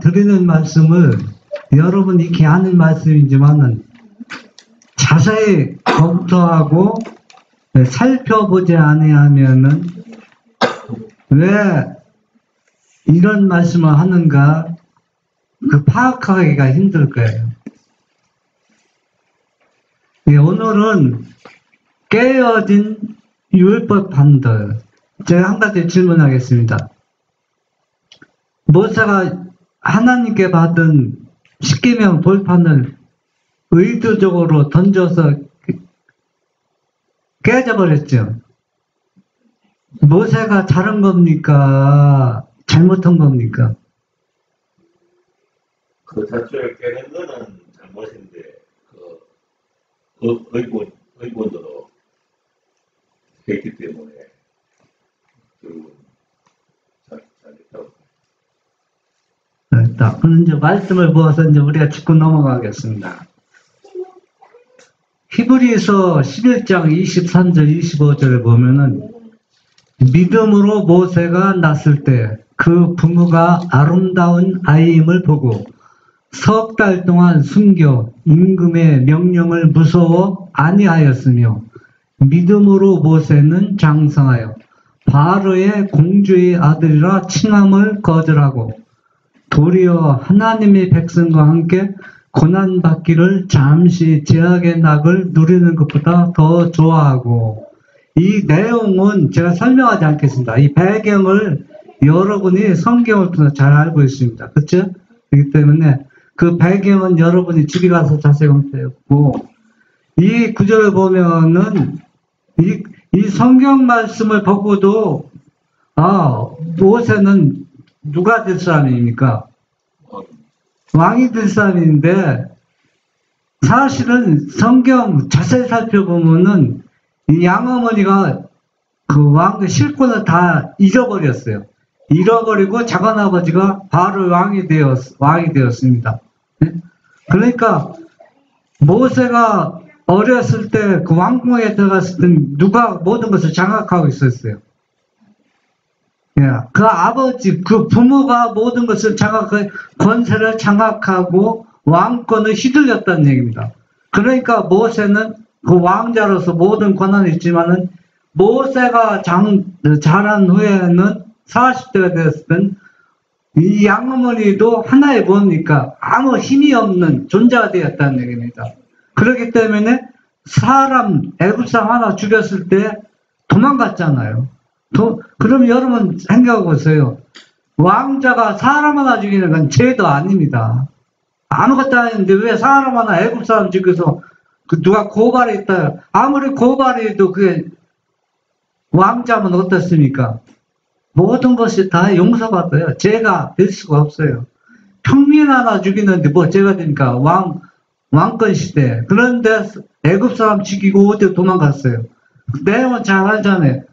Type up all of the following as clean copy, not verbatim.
드리는 말씀을 여러분이 이렇게 하는 말씀이지만은 자세히 검토하고 살펴보지 아니하면은 왜 이런 말씀을 하는가 파악하기가 힘들 거예요. 오늘은 깨어진 율법판들, 제가 한 가지 질문하겠습니다. 모세가 하나님께 받은 십계명 돌판을 의도적으로 던져서 깨져버렸죠. 모세가 잘한 겁니까? 잘못한 겁니까? 그 자체를 깨는 거는 잘못인데, 의본으로 했기 때문에, 결국은 잘했다고. 자, 그럼 이제 말씀을 보아서 이제 우리가 짚고 넘어가겠습니다. 히브리서 11장 23절 25절에 보면은 믿음으로 모세가 낳았을 때 그 부모가 아름다운 아이임을 보고 석 달 동안 숨겨 임금의 명령을 무서워 아니하였으며 믿음으로 모세는 장성하여 바로의 공주의 아들이라 칭함을 거절하고 도리어 하나님의 백성과 함께 고난받기를 잠시 제약의 낙을 누리는 것보다 더 좋아하고, 이 내용은 제가 설명하지 않겠습니다. 이 배경을 여러분이 성경을 통해서 잘 알고 있습니다. 그렇죠? 그렇기 때문에 그 배경은 여러분이 집에 가서 자세히 검토했고, 이 구절을 보면은 이 성경 말씀을 보고도 모세는 누가 될 사람입니까? 왕이 될 사람인데, 사실은 성경 자세히 살펴보면은 이 양어머니가 그 왕의 실권을 다 잃어버렸어요. 잃어버리고 작은아버지가 바로 왕이 되었습니다. 그러니까 모세가 어렸을 때 그 왕궁에 들어갔을 때 누가 모든 것을 장악하고 있었어요? 그 아버지, 그 부모가 모든 것을 권세를 장악하고 왕권을 휘둘렸다는 얘기입니다. 그러니까 모세는 그 왕자로서 모든 권한이 있지만은 모세가 자란 후에는 40대가 되었을 땐 이 양어머니도 하나의 뭡니까? 아무 힘이 없는 존재가 되었다는 얘기입니다. 그렇기 때문에 애국 사람 하나 죽였을 때 도망갔잖아요. 그럼 여러분 생각해 보세요. 왕자가 사람 하나 죽이는 건 죄도 아닙니다. 아무것도 아닌데 왜 사람 하나 애국 사람 죽여서 누가 고발했다. 아무리 고발해도 그게 왕자면 어떻습니까? 모든 것이 다 용서받아요. 죄가 될 수가 없어요. 평민 하나 죽이는데 뭐 죄가 됩니까? 왕권 시대. 그런데 애국 사람 죽이고 어디 도망갔어요. 내용은 잘 알잖아요.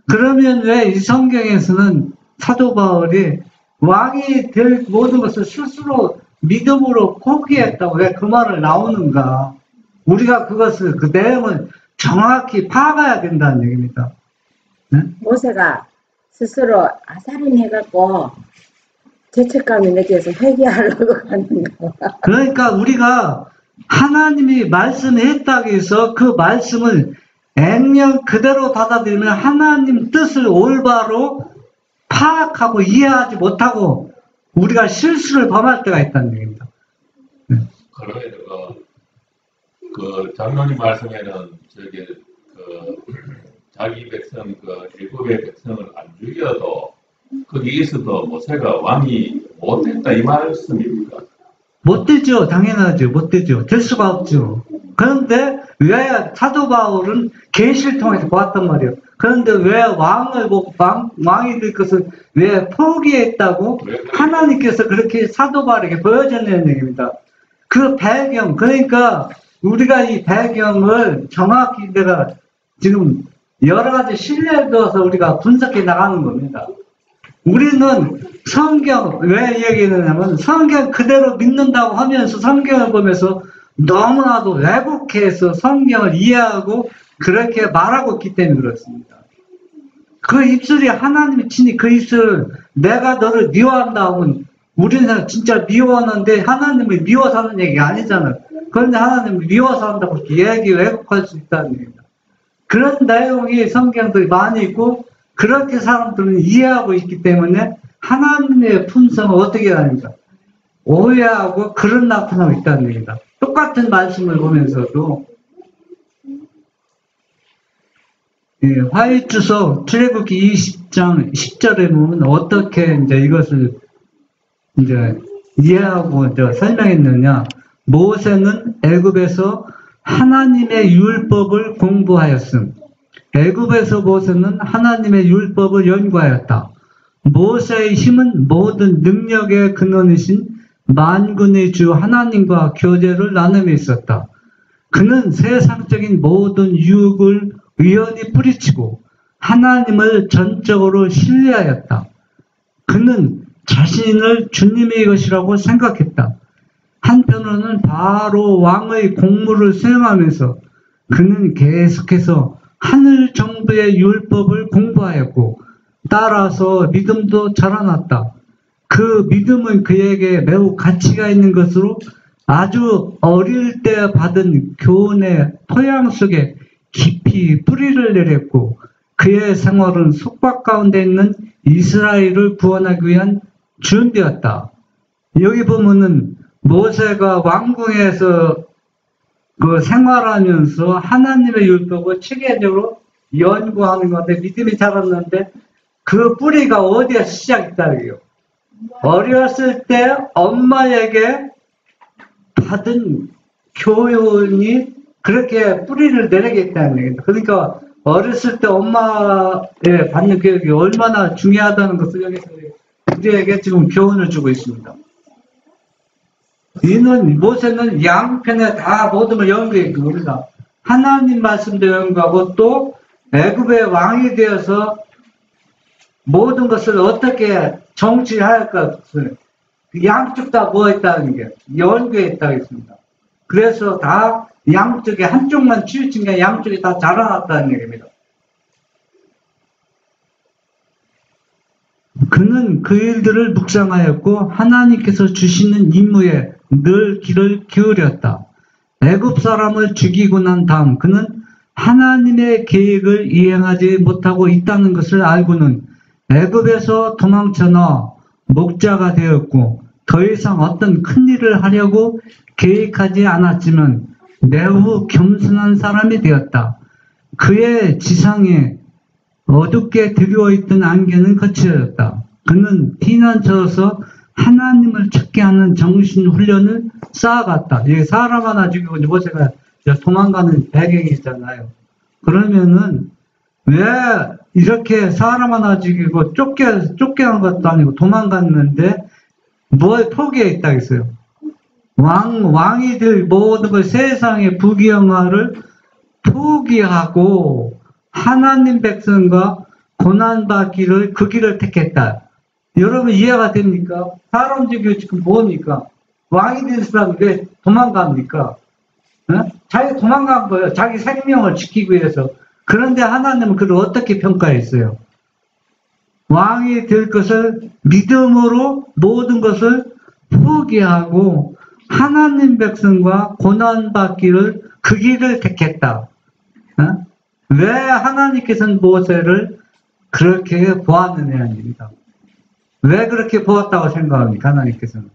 그러면 왜 이 성경에서는 사도 바울이 왕이 될 모든 것을 스스로 믿음으로 포기했다고 왜 그 말을 나오는가? 우리가 그 내용을 정확히 파악해야 된다는 얘기입니다. 네? 모세가 스스로 살인해갖고 죄책감이 느껴서 회개하려고 하는 거. 그러니까 우리가 하나님이 말씀했다고 해서 그 말씀을 액면 그대로 받아들이면 하나님 뜻을 올바로 파악하고 이해하지 못하고 우리가 실수를 범할 때가 있다는 얘기입니다. 네. 그러면 그 장로님 말씀에는 자기 백성 일곱의 백성을 안 죽여도 거기 있어도 모세가 왕이 못했다 이 말씀입니까? 못되죠. 당연하죠. 못되죠. 될 수가 없죠. 그런데 왜 사도 바울은 계시를 통해서 보았단 말이에요. 그런데 왜 왕이 될 것을 왜 포기했다고 하나님께서 그렇게 사도 바울에게 보여줬냐는 얘기입니다. 그 배경, 그러니까 우리가 이 배경을 정확히 내가 지금 여러 가지 신뢰를 둬서 우리가 분석해 나가는 겁니다. 우리는 성경, 왜 얘기하냐면 성경 그대로 믿는다고 하면서 성경을 보면서 너무나도 왜곡해서 성경을 이해하고 그렇게 말하고 있기 때문에 그렇습니다. 그 입술이 하나님이 친히 그 입술을 내가 너를 미워한다 하면 우리는 진짜 미워하는데 하나님을 미워서 하는 얘기가 아니잖아요. 그런데 하나님을 미워서 한다고 이야기 왜곡할 수 있다는 얘기입니다. 그런 내용이 성경들이 많이 있고 그렇게 사람들은 이해하고 있기 때문에 하나님의 품성을 어떻게 하는가 오해하고 그런 나타나고 있다는 얘기입니다. 똑같은 말씀을 보면서도 화해주서 출애굽기 20장 10절에 보면 어떻게 이제 이것을 이제 이해하고 이제 설명했느냐. 모세는 애굽에서 하나님의 율법을 공부하였음. 애굽에서 모세는 하나님의 율법을 연구하였다. 모세의 힘은 모든 능력의 근원이신 만군의 주 하나님과 교제를 나눔에 있었다. 그는 세상적인 모든 유혹을 의연히 뿌리치고 하나님을 전적으로 신뢰하였다. 그는 자신을 주님의 것이라고 생각했다. 한편으로는 바로 왕의 공무를 수행하면서 그는 계속해서 하늘 정부의 율법을 공부하였고 따라서 믿음도 자라났다. 그 믿음은 그에게 매우 가치가 있는 것으로 아주 어릴 때 받은 교훈의 토양 속에 깊이 뿌리를 내렸고 그의 생활은 속박 가운데 있는 이스라엘을 구원하기 위한 준비였다. 여기 보면은 모세가 왕궁에서 그 생활하면서 하나님의 율법을 체계적으로 연구하는 건데 믿음이 자랐는데 그 뿌리가 어디에 시작했다고요? 어렸을 때 엄마에게 받은 교훈이 그렇게 뿌리를 내리겠다는 얘기입니다. 그러니까 어렸을 때 엄마의 받는 교육이 얼마나 중요하다는 것을 여기서 우리에게 지금 교훈을 주고 있습니다. 이는 모세는 양편에 다 모든 걸 연구했고 우리가 하나님 말씀도 연구하고 또 애굽의 왕이 되어서 모든 것을 어떻게 정치할 것을 양쪽 다 모았다는 게 연구했다고 했습니다. 그래서 다 양쪽에 한쪽만 치우친 게 양쪽이 다 자라났다는 얘기입니다. 그는 그 일들을 묵상하였고 하나님께서 주시는 임무에 늘 귀를 기울였다. 애굽 사람을 죽이고 난 다음 그는 하나님의 계획을 이행하지 못하고 있다는 것을 알고는 애굽에서 도망쳐 나와 목자가 되었고 더 이상 어떤 큰 일을 하려고 계획하지 않았지만 매우 겸손한 사람이 되었다. 그의 지상에 어둡게 드리워있던 안개는 거칠어졌다. 그는 피난처에서 하나님을 찾게 하는 정신훈련을 쌓아갔다. 이게 사람 하나 죽이고 모세가 도망가는 배경이 있잖아요. 그러면은 왜 이렇게 사람 하나 죽이고 쫓겨난 것도 아니고 도망갔는데 뭘 포기했다 했어요. 왕이들 모든 걸 세상의 부귀영화를 포기하고 하나님 백성과 고난받기를 그 길을 택했다. 여러분 이해가 됩니까? 사람 죽이고 지금 뭡니까? 왕이 된 사람이 왜 도망갑니까? 자기 도망간 거예요. 자기 생명을 지키기 위해서. 그런데 하나님은 그를 어떻게 평가했어요? 왕이 될 것을 믿음으로 모든 것을 포기하고 하나님 백성과 고난받기를 그 길을 택했다. 왜 하나님께서는 모세를 그렇게 보았느냐는 얘기입니다. 왜 그렇게 보았다고 생각합니까? 하나님께서는.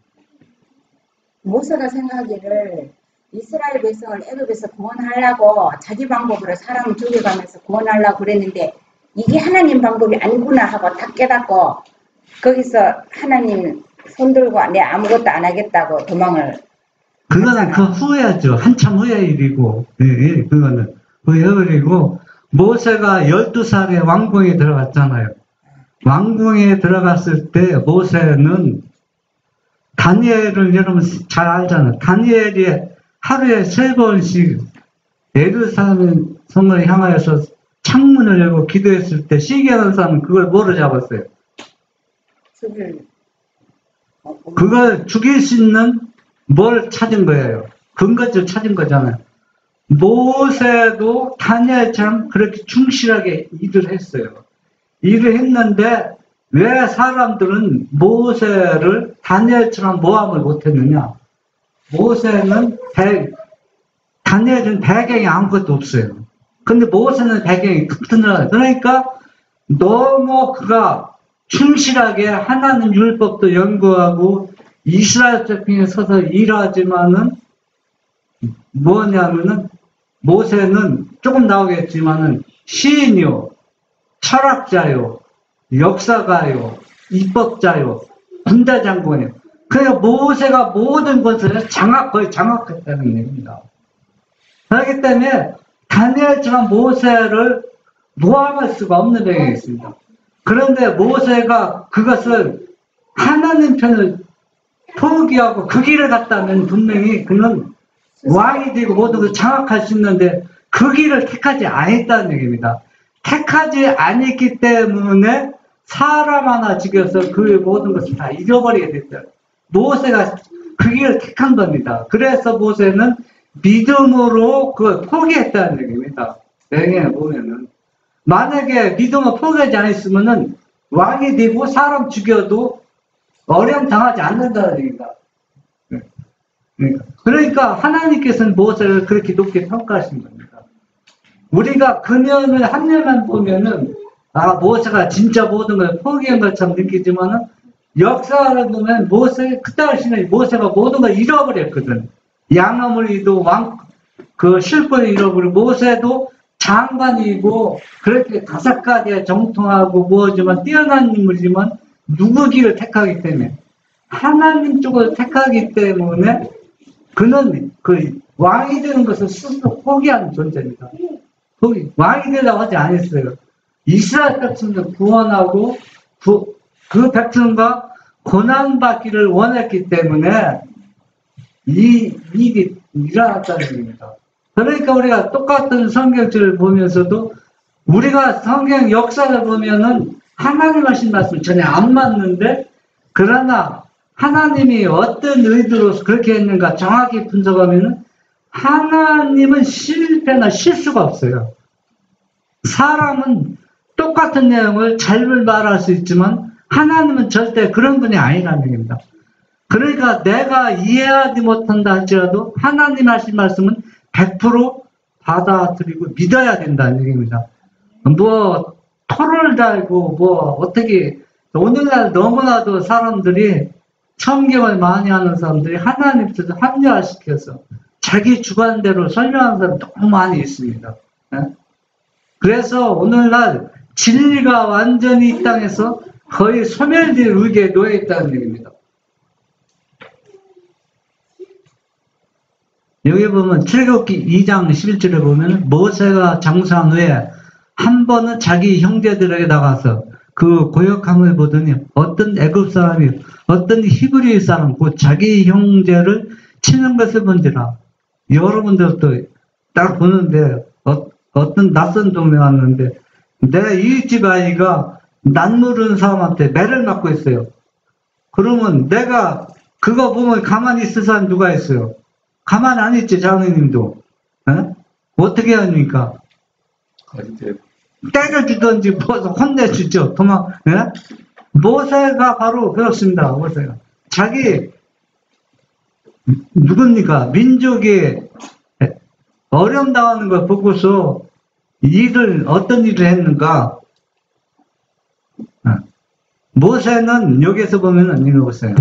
모세가 생각하기를 이스라엘 백성을 애굽에서 구원하려고 자기 방법으로 사람을 죽여가면서 구원하려고 그랬는데 이게 하나님 방법이 아니구나 하고 다 깨닫고 거기서 하나님 손들고 내 아무것도 안 하겠다고 도망을 그거는 그 후회하죠. 한참 후의 일이고 그거는 후회버리고 모세가 12살에 왕궁에 들어갔잖아요. 왕궁에 들어갔을 때 모세는 다니엘을 여러분 잘 알잖아요. 다니엘이 하루에 3번씩 예루살렘 성을 향하여서 창문을 열고 기도했을 때 시기하는 사람은 그걸 뭐로 잡았어요? 그걸 죽일 수 있는 뭘 찾은 거예요? 근거를 찾은 거잖아요. 모세도 다니엘처럼 그렇게 충실하게 일을 했어요. 일을 했는데 왜 사람들은 모세를 다니엘처럼 모함을 못했느냐? 다니엘은 배경이 아무것도 없어요. 근데 모세는 배경이 튼튼하다. 그러니까 너무 그가 충실하게 하나님 율법도 연구하고 이스라엘 백성에 서서 일하지만은 뭐냐면은 모세는 조금 나오겠지만은 시인이요, 철학자요, 역사가요, 입법자요, 군대 장군이요. 그러니까 모세가 모든 것을 거의 장악했다는 얘기입니다. 그렇기 때문에 다니엘처럼 모세를 모함할 수가 없는 배경이 있습니다. 그런데 모세가 그것을 하나님 편을 포기하고 그 길을 갔다면 분명히 그는 왕이 되고 모든 것을 장악할 수 있는데 그 길을 택하지 않았다는 얘기입니다. 택하지 않았기 때문에 사람 하나 죽여서 그 모든 것을 다 잃어버리게 됐어요. 모세가 그 길을 택한 겁니다. 그래서 모세는 믿음으로 그걸 포기했다는 얘기입니다. 내게 보면은 만약에 믿음을 포기하지 않았으면은 왕이 되고 사람 죽여도 어려움 당하지 않는다는 얘기입니다. 그러니까 하나님께서는 모세를 그렇게 높게 평가하신 겁니다. 우리가 그 면을 한 면만 보면은 모세가 진짜 모든 걸 포기한 것처럼 느끼지만은 역사를 보면 그 당시에 모세가 모든 걸 잃어버렸거든. 양어물이도 그 실권을 잃어버리고 모세도 장관이고 그렇게 5가지에 정통하고 뭐지만 뛰어난 인물이지만 누구 길을 택하기 때문에 하나님 쪽을 택하기 때문에 그는 그 왕이 되는 것을 스스로 포기하는 존재입니다. 왕이 되려고 하지 않았어요. 이스라엘 백성을 구원하고 그 백성과 고난받기를 원했기 때문에 이 일이 일어났다는 얘기입니다. 그러니까 우리가 똑같은 성경책을 보면서도 우리가 성경 역사를 보면은 하나님 하신 말씀 전혀 안 맞는데 그러나 하나님이 어떤 의도로 그렇게 했는가 정확히 분석하면은 하나님은 실패나 실수가 없어요. 사람은 똑같은 내용을 잘못 말할 수 있지만 하나님은 절대 그런 분이 아니라는 얘기입니다. 그러니까 내가 이해하지 못한다 할지라도 하나님 하신 말씀은 100% 받아들이고 믿어야 된다는 얘기입니다. 뭐 토를 달고 뭐 어떻게 오늘날 너무나도 사람들이 성경을 많이 하는 사람들이 하나님께서 합리화시켜서 자기 주관대로 설명하는 사람이 너무 많이 있습니다. 그래서 오늘날 진리가 완전히 이 땅에서 거의 소멸될 위기에 놓여 있다는 얘기입니다. 여기 보면 출애굽기 2장 11절에 보면 모세가 장수한 후에 한 번은 자기 형제들에게 나가서 그 고역함을 보더니 어떤 애굽 사람이 어떤 히브리 사람 곧 자기 형제를 치는 것을 본지라. 여러분들도 딱 보는데 어떤 낯선 동네 왔는데 내 이웃집 아이가 낯 모르는 사람한테 매를 맞고 있어요. 그러면 내가 그거 보면 가만히 있을 사람 누가 있어요? 가만히 안 있지, 장로님도. 어떻게 합니까? 때려주든지 혼내주죠. 모세가 바로 그렇습니다. 모세가 자기 누굽니까? 민족이 어려움 당하는 걸 보고서 어떤 일을 했는가? 모세는 여기에서 보면은 읽어보세요.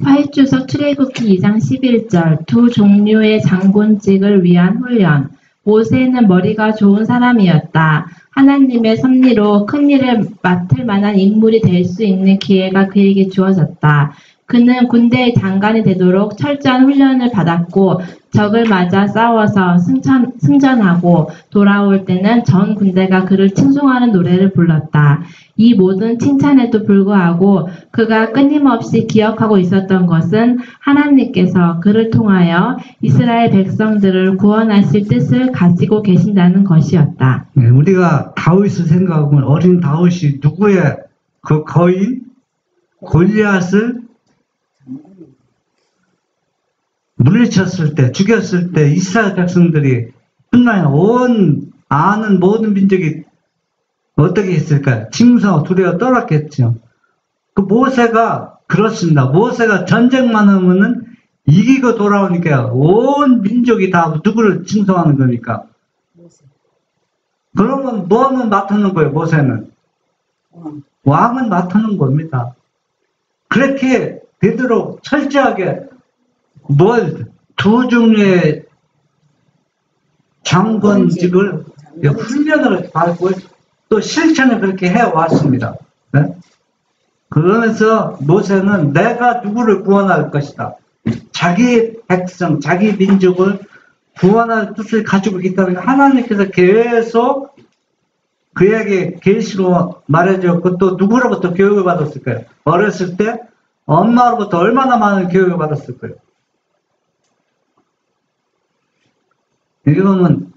화해주석 출애굽기 2장 11절 두 종류의 장군직을 위한 훈련. 모세는 머리가 좋은 사람이었다. 하나님의 섭리로 큰 일을 맡을 만한 인물이 될 수 있는 기회가 그에게 주어졌다. 그는 군대의 장관이 되도록 철저한 훈련을 받았고 적을 맞아 싸워서 승전하고 돌아올 때는 전 군대가 그를 칭송하는 노래를 불렀다. 이 모든 칭찬에도 불구하고 그가 끊임없이 기억하고 있었던 것은 하나님께서 그를 통하여 이스라엘 백성들을 구원하실 뜻을 가지고 계신다는 것이었다. 네, 우리가 다윗을 생각하면 어린 다윗이 누구의 그 거인 골리앗을 물리쳤을 때, 죽였을 때 이스라엘 백성들이 뿐만 아니라 아는 모든 민족이 어떻게 했을까요? 징수하고 두려워 떨었겠죠. 그 모세가 그렇습니다. 모세가 전쟁만 하면은 이기고 돌아오니까 온 민족이 다 누구를 징수하는 겁니까? 모세. 그러면 뭐는 맡는 거예요, 모세는? 왕은 맡는 겁니다. 그렇게 되도록 철저하게 두 종류의 장관직을 훈련을 받고 또 실천을 그렇게 해왔습니다. 네? 그러면서 모세는 내가 누구를 구원할 것이다. 자기 백성, 자기 민족을 구원할 뜻을 가지고 있기 때문에 하나님께서 계속 그에게 계시로 말해줬고 또 누구로부터 교육을 받았을까요? 어렸을 때 엄마로부터 얼마나 많은 교육을 받았을까요? 여기 보면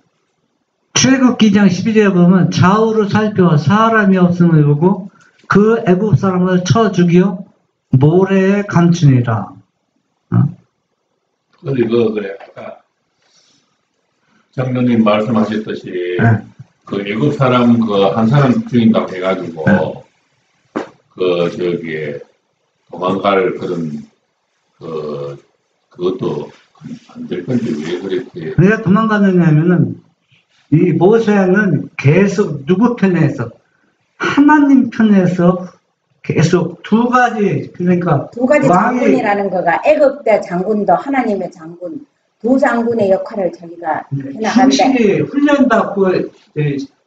출애굽기 2장 12절에 보면 좌우를 살펴 사람이 없음을 보고 그 애굽 사람을 쳐 죽여 모래에 감추니라. 근데 그래 아까 장로님 말씀하셨듯이 네. 그 애굽 사람 그 한 사람 죽인다고 해가지고 네. 그 저기 도망갈 그런 그것도 안 될 건지 왜 그렇게 왜 도망가느냐면은 이 모세는 계속 누구 편에서 하나님 편에서 계속 두 가지 그러니까 두 가지 왕이 장군이라는 거가 애굽 때 장군도 하나님의 장군 두 장군의 역할을 자기가 해나간다. 충실히 훈련받고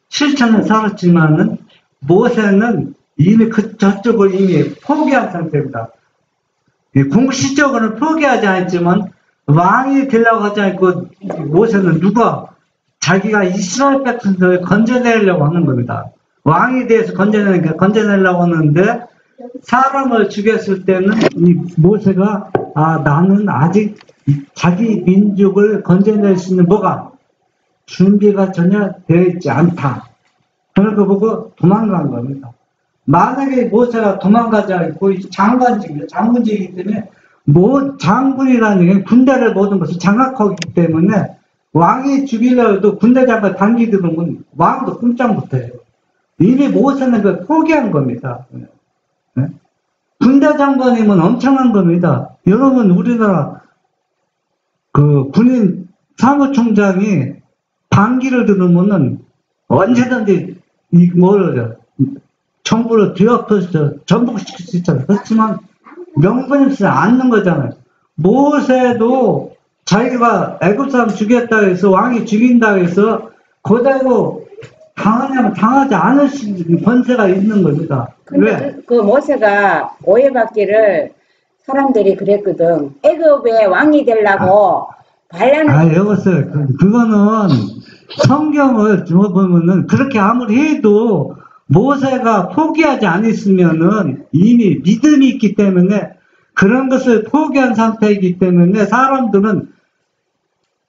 실천을 살았지만은 모세는 이미 저쪽을 이미 포기한 상태입니다. 공식적으로는 포기하지 않았지만 왕이 되려고 하지 않고 모세는 누가 자기가 이스라엘 백성들을 건져내려고 하는 겁니다. 왕에 대해서 건져내려고 하는데 사람을 죽였을 때는 이 모세가 나는 아직 자기 민족을 건져낼 수 있는 뭐가 준비가 전혀 되어 있지 않다. 그런 거 보고 도망간 겁니다. 만약에 모세가 도망가지 않고 장군직이기 때문에 장군이라는 게 군대를 모든 것을 장악하기 때문에 왕이 죽이려고 해도 군대 장관 단기 들으면 왕도 꼼짝 못해요. 이미 모세는 그걸 포기한 겁니다. 네? 군대 장관이면 엄청난 겁니다. 여러분 우리나라 그 군인 사무총장이 반기를 들으면은 언제든지 정부를 뒤엎어서 전복시킬 수 있잖아요. 그렇지만 명분이 없이 않는 거잖아요. 모세도 자기가 애굽 사람 죽였다 해서 왕이 죽인다 해서 그대로 당하냐면 당하지 않을 수 있는 권세가 있는 겁니다. 왜? 그 모세가 오해받기를 사람들이 그랬거든. 애굽의 왕이 되려고 반란을 여보세요. 그거는 성경을 보면은 그렇게 아무리 해도 모세가 포기하지 않았으면은 이미 믿음이 있기 때문에 그런 것을 포기한 상태이기 때문에 사람들은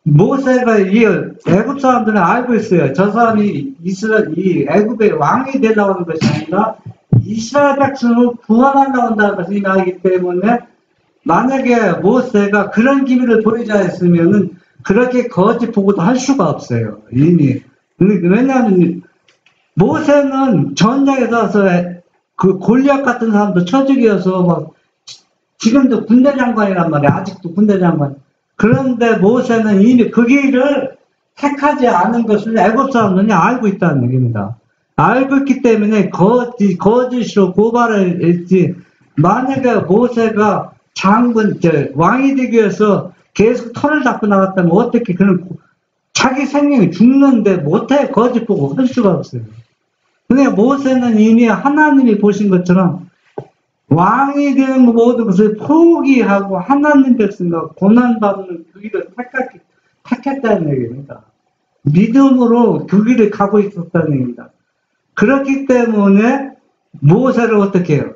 모세가 이 애굽 사람들은 알고 있어요. 저 사람이 이 애굽의 왕이 되려고 하는 것이 아니라 이스라엘 백성을 구원하려고 한다는 것을 알기 때문에 만약에 모세가 그런 기미를 보이자 했으면은 그렇게 거짓 보고도 할 수가 없어요. 이미. 왜냐하면 모세는 전장에 가서 그 골리앗 같은 사람도 처죽여서 막 지금도 군대 장관이란 말이야. 아직도 군대 장관. 그런데 모세는 이미 그 길을 택하지 않은 것을 애굽 사람들이 알고 있다는 얘기입니다. 알고 있기 때문에 거짓으로 고발을 했지. 만약에 모세가 왕이 되기 위해서 계속 털을 닦고 나갔다면 어떻게 그런 자기 생명이 죽는데 못해 거짓 보고 할 수가 없어요. 근데 모세는 이미 하나님이 보신 것처럼 왕이 되는 모든 것을 포기하고 하나님 백성과 고난받는 그 길을 택했다는 얘기입니다. 믿음으로 그 길을 가고 있었다는 얘기입니다. 그렇기 때문에 모세를 어떻게 해요?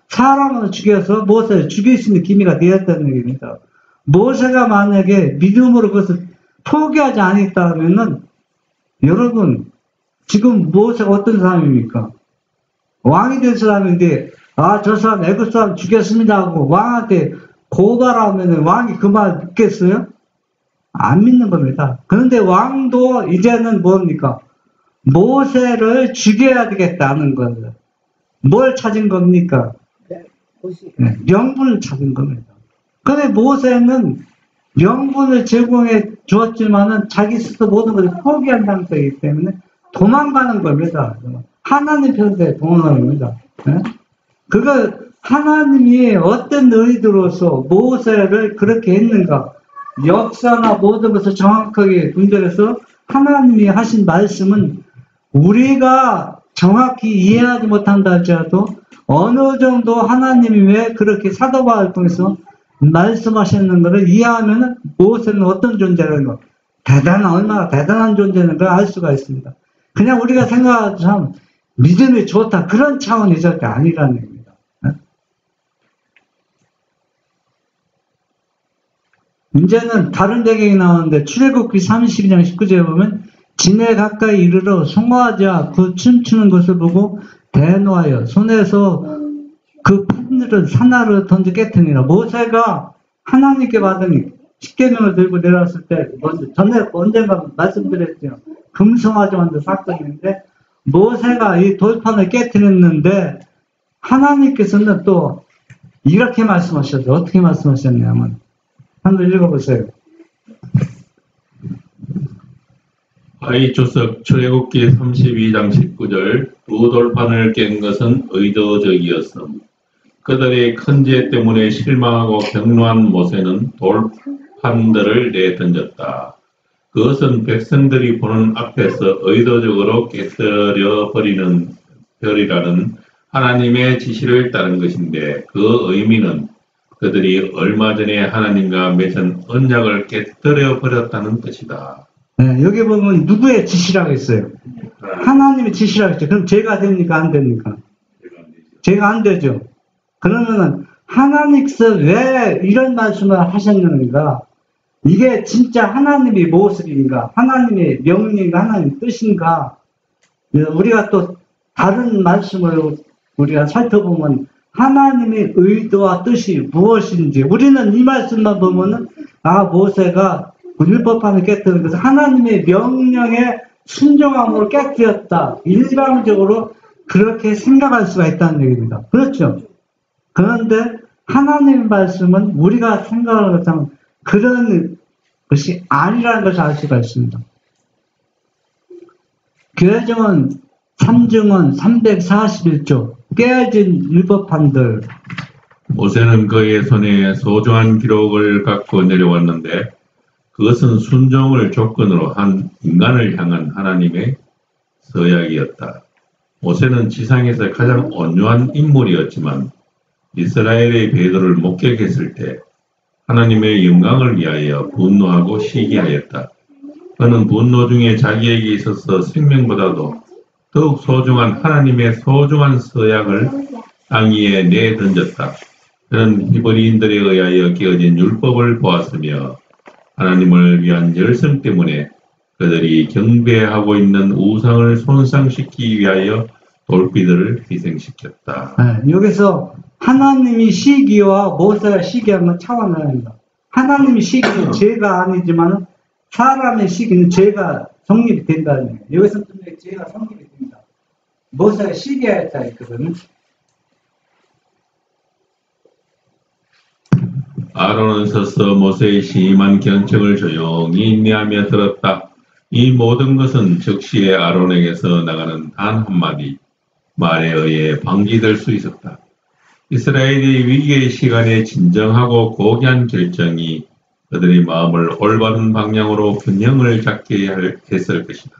사람을 죽여서 모세를 죽일 수 있는 기미가 되었다는 얘기입니다. 모세가 만약에 믿음으로 그것을 포기하지 않았다면은 여러분 지금 모세가 어떤 사람입니까? 왕이 된 사람인데 저 사람 애굽 사람 죽였습니다 하고 왕한테 고발하면 왕이 그 말 믿겠어요? 안 믿는 겁니다. 그런데 왕도 이제는 뭡니까? 모세를 죽여야 되겠다는 거예요. 뭘 찾은 겁니까? 네, 명분을 찾은 겁니다. 근데 모세는 명분을 제공해 주었지만은 자기 스스로 모든 것을 포기한 상태이기 때문에 도망가는 겁니다. 하나님 편에 도망가는 겁니다. 네? 그걸 하나님이 어떤 의도로서 모세를 그렇게 했는가? 역사나 모든 것을 정확하게 분별해서 하나님이 하신 말씀은 우리가 정확히 이해하지 못한다 할지라도 어느 정도 하나님이 왜 그렇게 사도 바울을 통해서 말씀하시는 것을 이해하면 모세는 어떤 존재라는 거, 얼마나 대단한 존재라는 걸 알 수가 있습니다. 그냥 우리가 생각하는 참 믿음이 좋다 그런 차원이 절대 아니라는 얘기입니다. 이제는 다른 배경이 나오는데 출애굽기 32장 19절에 보면 진에 가까이 이르러 송아지와 그 춤추는 것을 보고 대노하여 손에서 그 판들을 산하로 던져 깨트니라. 모세가 하나님께 받은 십계명을 들고 내려왔을 때 전에 언젠가 말씀드렸죠. 금송아지 만든 사건인데 모세가 이 돌판을 깨트렸는데 하나님께서는 또 이렇게 말씀하셨죠. 어떻게 말씀하셨냐면 한번 읽어보세요. 아이조석 출애굽기 32장 19절 두 돌판을 깬 것은 의도적이었음. 그들의 큰 죄 때문에 실망하고 격노한 모세는 돌판들을 내던졌다. 그것은 백성들이 보는 앞에서 의도적으로 깨뜨려 버리는 별이라는 하나님의 지시를 따른 것인데 그 의미는 그들이 얼마 전에 하나님과 맺은 언약을 깨뜨려 버렸다는 뜻이다. 네, 여기 보면 누구의 지시라고 했어요? 하나님의 지시라고 했죠. 그럼 죄가 됩니까? 안 됩니까? 죄가 안 되죠. 그러면은 하나님께서 왜 이런 말씀을 하셨는가? 이게 진짜 하나님의 모습인가? 하나님의 명령인가? 하나님의 뜻인가? 우리가 또 다른 말씀을 우리가 살펴보면 하나님의 의도와 뜻이 무엇인지 우리는 이 말씀만 보면은 모세가 율법판을 깨뜨린 것은 하나님의 명령에 순종함으로 깨뜨렸다. 일방적으로 그렇게 생각할 수가 있다는 얘기입니다. 그렇죠? 그런데 하나님의 말씀은 우리가 생각하는 것처럼 그런 것이 아니라는 것을 알 수가 있습니다. 교회정은 3증언 341조 깨어진 율법판들. 모세는 그의 손에 소중한 기록을 갖고 내려왔는데 그것은 순종을 조건으로 한 인간을 향한 하나님의 서약이었다. 모세는 지상에서 가장 온유한 인물이었지만 이스라엘의 배도를 목격했을 때 하나님의 영광을 위하여 분노하고 시기하였다. 그는 분노 중에 자기에게 있어서 생명보다도 더욱 소중한 하나님의 소중한 서약을 땅 위에 내던졌다. 그는 히브리인들에 의하여 기어진 율법을 보았으며 하나님을 위한 열성 때문에 그들이 경배하고 있는 우상을 손상시키기 위하여 돌비들을 희생시켰다. 네, 여기서 하나님이 시기와 모세가 시기한 건 차원이 아닙니다. 하나님이 시기는 죄가 아니지만 사람의 시기는 죄가 성립이 된다는 거예요. 여기서 분명히 죄가 성립이 됩니다. 모세가 시기하였다 했거든요. 아론은 서서 모세의 심한 경청을 조용히 인내하며 들었다. 이 모든 것은 즉시에 아론에게서 나가는 단 한마디 말에 의해 방지될 수 있었다. 이스라엘의 위기의 시간에 진정하고 고귀한 결정이 그들의 마음을 올바른 방향으로 균형을 잡게 했을 것이다.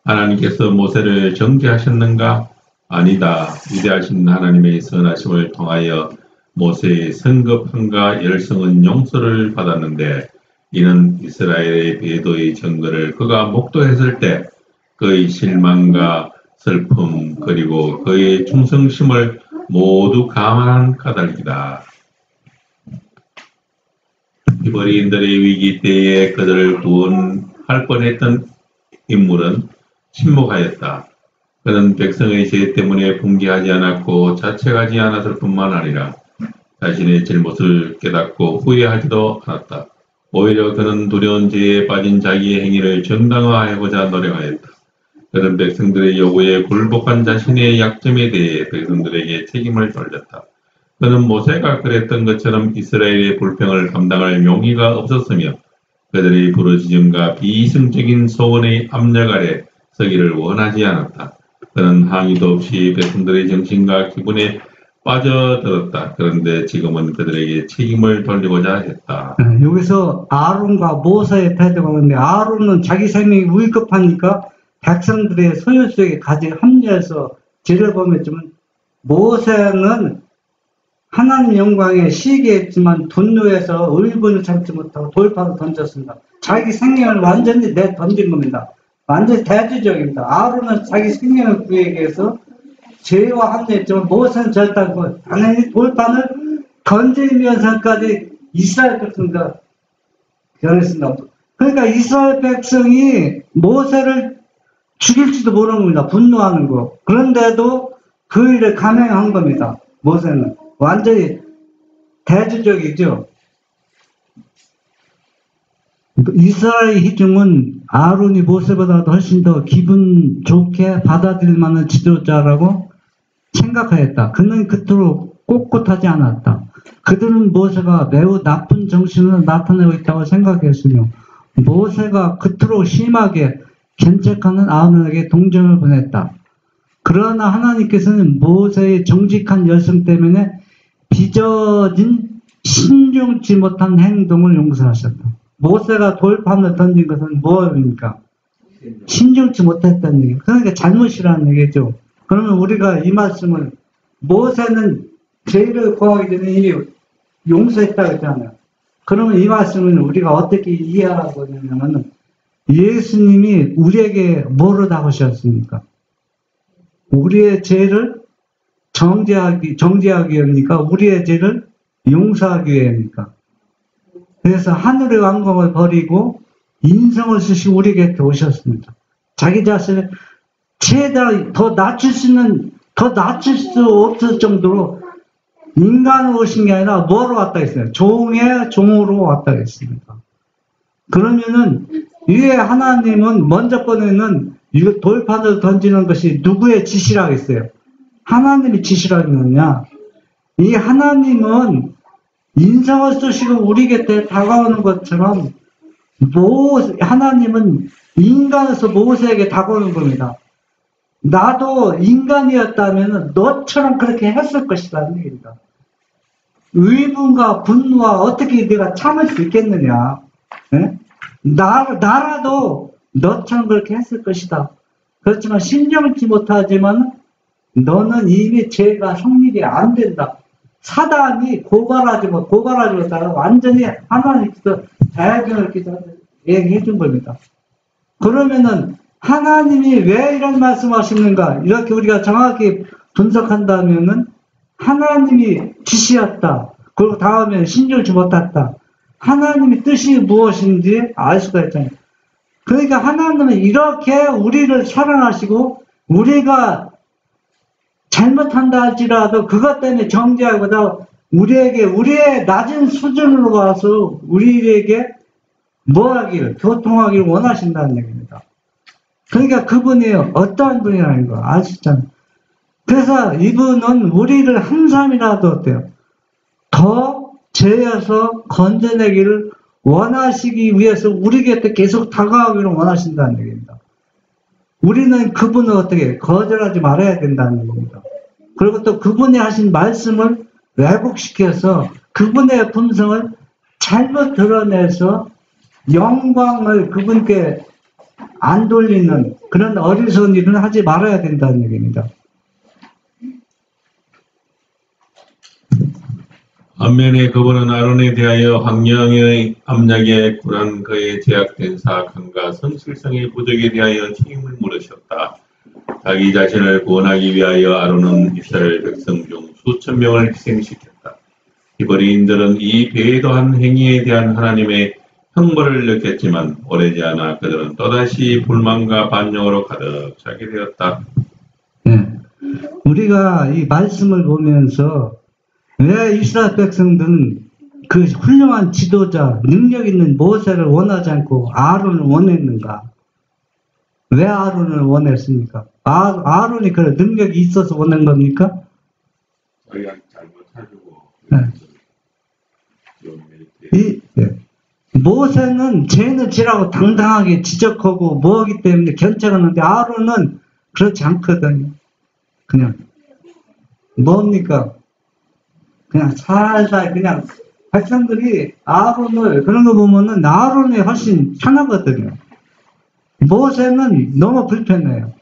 하나님께서 모세를 정죄하셨는가? 아니다. 위대하신 하나님의 선하심을 통하여 모세의 성급함과 열성은 용서를 받았는데 이는 이스라엘의 배도의 증거를 그가 목도했을 때 그의 실망과 슬픔 그리고 그의 충성심을 모두 감안한 까닭이다. 히브리인들의 위기 때에 그들을 구원할 뻔했던 인물은 침묵하였다. 그는 백성의 죄 때문에 분개하지 않았고 자책하지 않았을 뿐만 아니라 자신의 잘못을 깨닫고 후회하지도 않았다. 오히려 그는 두려운 죄에 빠진 자기의 행위를 정당화하고자 노력하였다. 그런 백성들의 요구에 굴복한 자신의 약점에 대해 백성들에게 책임을 돌렸다. 그는 모세가 그랬던 것처럼 이스라엘의 불평을 감당할 용의가 없었으며 그들의 부르짖음과 비이성적인 소원의 압력 아래 서기를 원하지 않았다. 그는 항의도 없이 백성들의 정신과 기분에 빠져들었다. 그런데 지금은 그들에게 책임을 돌리고자 했다. 여기서 아론과 모세의 태도가 있는데, 아론은 자기 생명이 위급하니까 백성들의 소유 속에 합류해서 죄를 범했지만, 모세는 하나님 영광에 시기했지만 분노해서 의분을 참지 못하고 돌판을 던졌습니다. 자기 생명을 완전히 내던진 겁니다. 완전히 대주적입니다. 아론은 자기 생명을 구하기 위해서 죄와 합류했지만, 모세는 절단, 당연히 돌판을 던지면서까지 이스라엘 백성과 변했습니다. 그러니까 이스라엘 백성이 모세를 죽일지도 모르는 겁니다. 분노하는 거. 그런데도 그 일을 감행한 겁니다. 모세는. 완전히 대주적이죠. 이스라엘 희중은 아론이 모세보다도 훨씬 더 기분 좋게 받아들일 만한 지도자라고 생각하였다. 그는 그토록 꼿꼿하지 않았다. 그들은 모세가 매우 나쁜 정신을 나타내고 있다고 생각했으며 모세가 그토록 심하게 견책하는 아론에게 동정을 보냈다. 그러나 하나님께서는 모세의 정직한 열성 때문에 빚어진 신중치 못한 행동을 용서하셨다. 모세가 돌판을 던진 것은 뭐입니까? 신중치 못했다는 얘기예요. 그러니까 잘못이라는 얘기죠. 그러면 우리가 이 말씀을, 모세는 죄를 고하기 전에 이미 용서했다고 했잖아요. 그러면 이 말씀은 우리가 어떻게 이해하고 있냐면, 예수님이 우리에게 뭐를 하셨습니까? 우리의 죄를 정죄하기 위함입니까? 우리의 죄를 용서하기 위함입니까? 그래서 하늘의 왕궁을 버리고 인성을 쓰시고 우리 곁에 오셨습니다. 자기 자신을 최대한 더 낮출 수 없을 정도로 인간으로 오신 게 아니라 뭐로 왔다 했어요? 종의 종으로 왔다 했습니다. 그러면은 위에 하나님은 먼저 번에는 이거 돌판을 던지는 것이 누구의 지시라고 했어요? 하나님이 지시라고 했느냐? 이 하나님은 인성을 쓰시고 우리 곁에 다가오는 것처럼 하나님은 인간에서 모세에게 다가오는 겁니다. 나도 인간이었다면 너처럼 그렇게 했을 것이라는 얘기입니다. 의분과 분노와 어떻게 내가 참을 수 있겠느냐? 네? 나라도 너처럼 그렇게 했을 것이다. 그렇지만 신령치 못하지만 너는 이미 죄가 성립이 안 된다. 사단이 고발하지 못하고 완전히 하나님께서 대학을 얘기해 준 겁니다. 그러면은 하나님이 왜 이런 말씀하시는가? 이렇게 우리가 정확히 분석한다면은 하나님이 지시였다. 그리고 다음에 신중치 못했다. 하나님의 뜻이 무엇인지 알 수가 있잖아요. 그러니까 하나님은 이렇게 우리를 사랑하시고 우리가 잘못한다 할지라도 그것 때문에 정죄하고다 우리에게 우리의 낮은 수준으로 와서 우리에게 교통하기를 원하신다는 얘기입니다. 그러니까 그분이 어떠한 분이라는 거 아시잖아요. 그래서 이분은 우리를 한 사람이라도 어때요? 더 죄에서 건져내기를 원하시기 위해서 우리 곁에 계속 다가오기를 원하신다는 얘기입니다. 우리는 그분을 어떻게 거절하지 말아야 된다는 겁니다. 그리고 또 그분이 하신 말씀을 왜곡시켜서 그분의 품성을 잘못 드러내서 영광을 그분께 안 돌리는 그런 어리석은 일은 하지 말아야 된다는 얘기입니다. 반면에 그분은 아론에 대하여 황령의 압력에 굴한 그의 제약된 사악함과 성실성의 부족에 대하여 책임을 물으셨다. 자기 자신을 구원하기 위하여 아론은 이스라엘 백성 중 수천 명을 희생시켰다. 히브리인들은 이 배도한 행위에 대한 하나님의 형벌을 느꼈지만 오래지 않아 그들은 또다시 불만과 반역으로 가득 차게 되었다. 네. 우리가 이 말씀을 보면서 왜 이스라엘 백성들은 그 훌륭한 지도자, 능력 있는 모세를 원하지 않고 아론을 원했는가? 왜 아론을 원했습니까? 아론이 그런 능력이 있어서 원한 겁니까? 자기가 잘 못해주고 네. 모세는 죄는 죄라고 당당하게 지적하고 뭐하기 때문에 견책하는데 아론은 그렇지 않거든요. 그냥 뭡니까? 그냥 살살 그냥 백성들이 아론을 그런 거 보면은 아론이 훨씬 편하거든요. 모세는 너무 불편해요.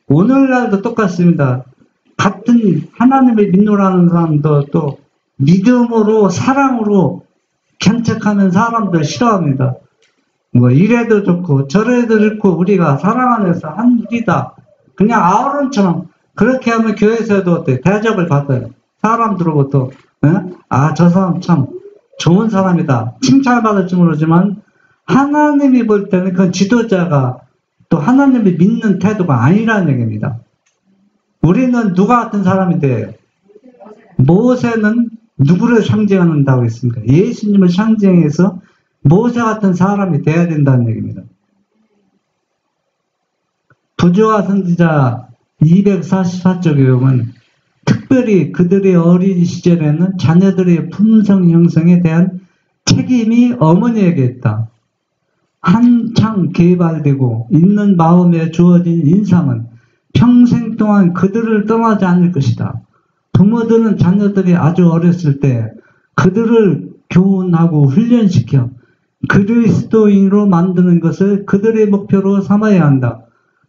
오늘날도 똑같습니다. 같은 하나님을 믿노라는 사람도 또 믿음으로 사랑으로 견책하는 사람들 싫어합니다. 뭐 이래도 좋고 저래도 좋고 우리가 사랑 안에서 한 일이다. 그냥 아론처럼 그렇게 하면 교회에서도 어때? 대접을 받아요. 사람들로부터 아, 저 사람 참 좋은 사람이다. 칭찬받을지 모르지만 하나님이 볼 때는 그건 지도자가 또 하나님을 믿는 태도가 아니라는 얘기입니다. 우리는 누가 같은 사람이 돼요? 모세는 누구를 상징한다고 했습니까? 예수님을 상징해서 모세 같은 사람이 돼야 된다는 얘기입니다. 부조와 선지자 244쪽에 보면 특별히 그들의 어린 시절에는 자녀들의 품성 형성에 대한 책임이 어머니에게 있다. 한창 개발되고 있는 마음에 주어진 인상은 평생 동안 그들을 떠나지 않을 것이다. 부모들은 자녀들이 아주 어렸을 때 그들을 교훈하고 훈련시켜 그리스도인으로 만드는 것을 그들의 목표로 삼아야 한다.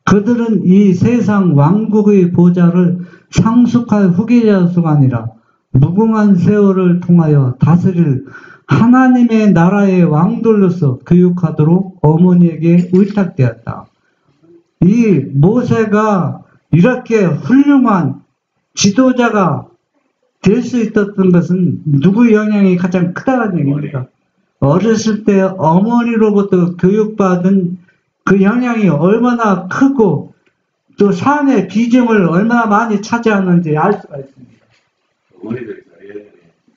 그들은 이 세상 왕국의 보좌를 상속할 후계자 수가 아니라 무궁한 세월을 통하여 다스릴 하나님의 나라의 왕들로서 교육하도록 어머니에게 의탁되었다. 이 모세가 이렇게 훌륭한 지도자가 될 수 있었던 것은 누구의 영향이 가장 크다는 얘기입니다. 어렸을 때 어머니로부터 교육받은 그 영향이 얼마나 크고 또 삶의 비중을 얼마나 많이 차지하는지 알 수가 있습니다.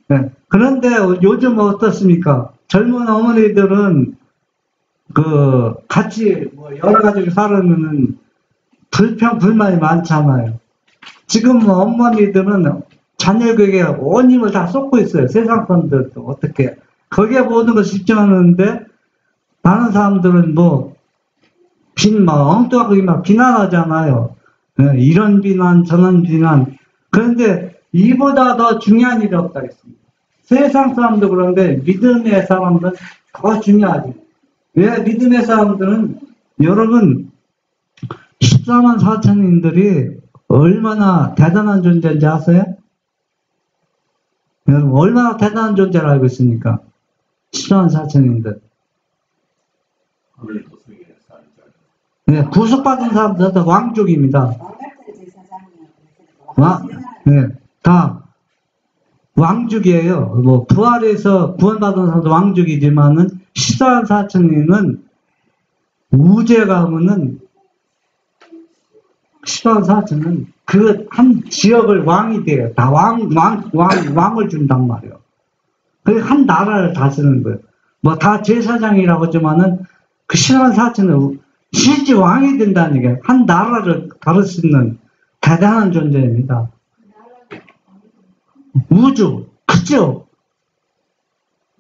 네. 그런데 요즘 어떻습니까? 젊은 어머니들은 같이 여러 가지 살으면은 불평불만이 많잖아요. 지금 어머니들은 자녀에게 온 힘을 다 쏟고 있어요. 세상 사람들도 어떻게. 거기에 모든 걸 집중하는데 다른 사람들은 엉뚱하게 막 비난하잖아요. 이런 비난, 저런 비난. 그런데 이보다 더 중요한 일이 없다 했습니다. 세상 사람도 그런데 믿음의 사람들은 더 중요하지. 왜 믿음의 사람들은 여러분 14만 4천인들이 얼마나 대단한 존재인지 아세요? 여러분 얼마나 대단한 존재를 알고 있습니까? 14만 4천인들. 네, 구속받은 사람들 왕족입니다. 네, 다 왕족이에요. 부활해서 구원받은 사람도 왕족이지만은 14만 4천인은 우주에 가면은 14만 4천은 그 한 지역을 왕이 돼요. 다 왕을 준단 말이에요. 그래서 한 나라를 다스리는 거예요. 다 제사장이라고 하지만은 그 14만 4천은 실제 왕이 된다는 얘기예요. 한 나라를 다룰 수 있는 대단한 존재입니다. 우주, 그죠?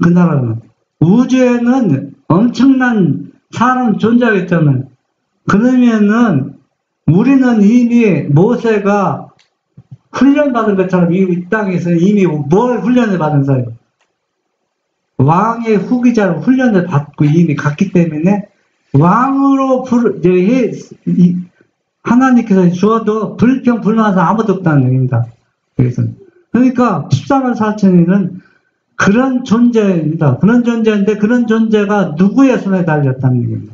그 나라는. 우주에는 엄청난 사람 존재가 있잖아요. 그러면은 우리는 이미 모세가 훈련받은 것처럼 이 땅에서 이미 뭘 훈련을 받은 사람이에요? 왕의 후기자로 훈련을 받고 이미 갔기 때문에 왕으로 하나님께서 주어도 불평불만해서 아무도 없다는 얘기입니다. 그러니까 14만 4천인은 그런 존재입니다. 그런 존재인데 그런 존재가 누구의 손에 달렸다는 얘기입니다.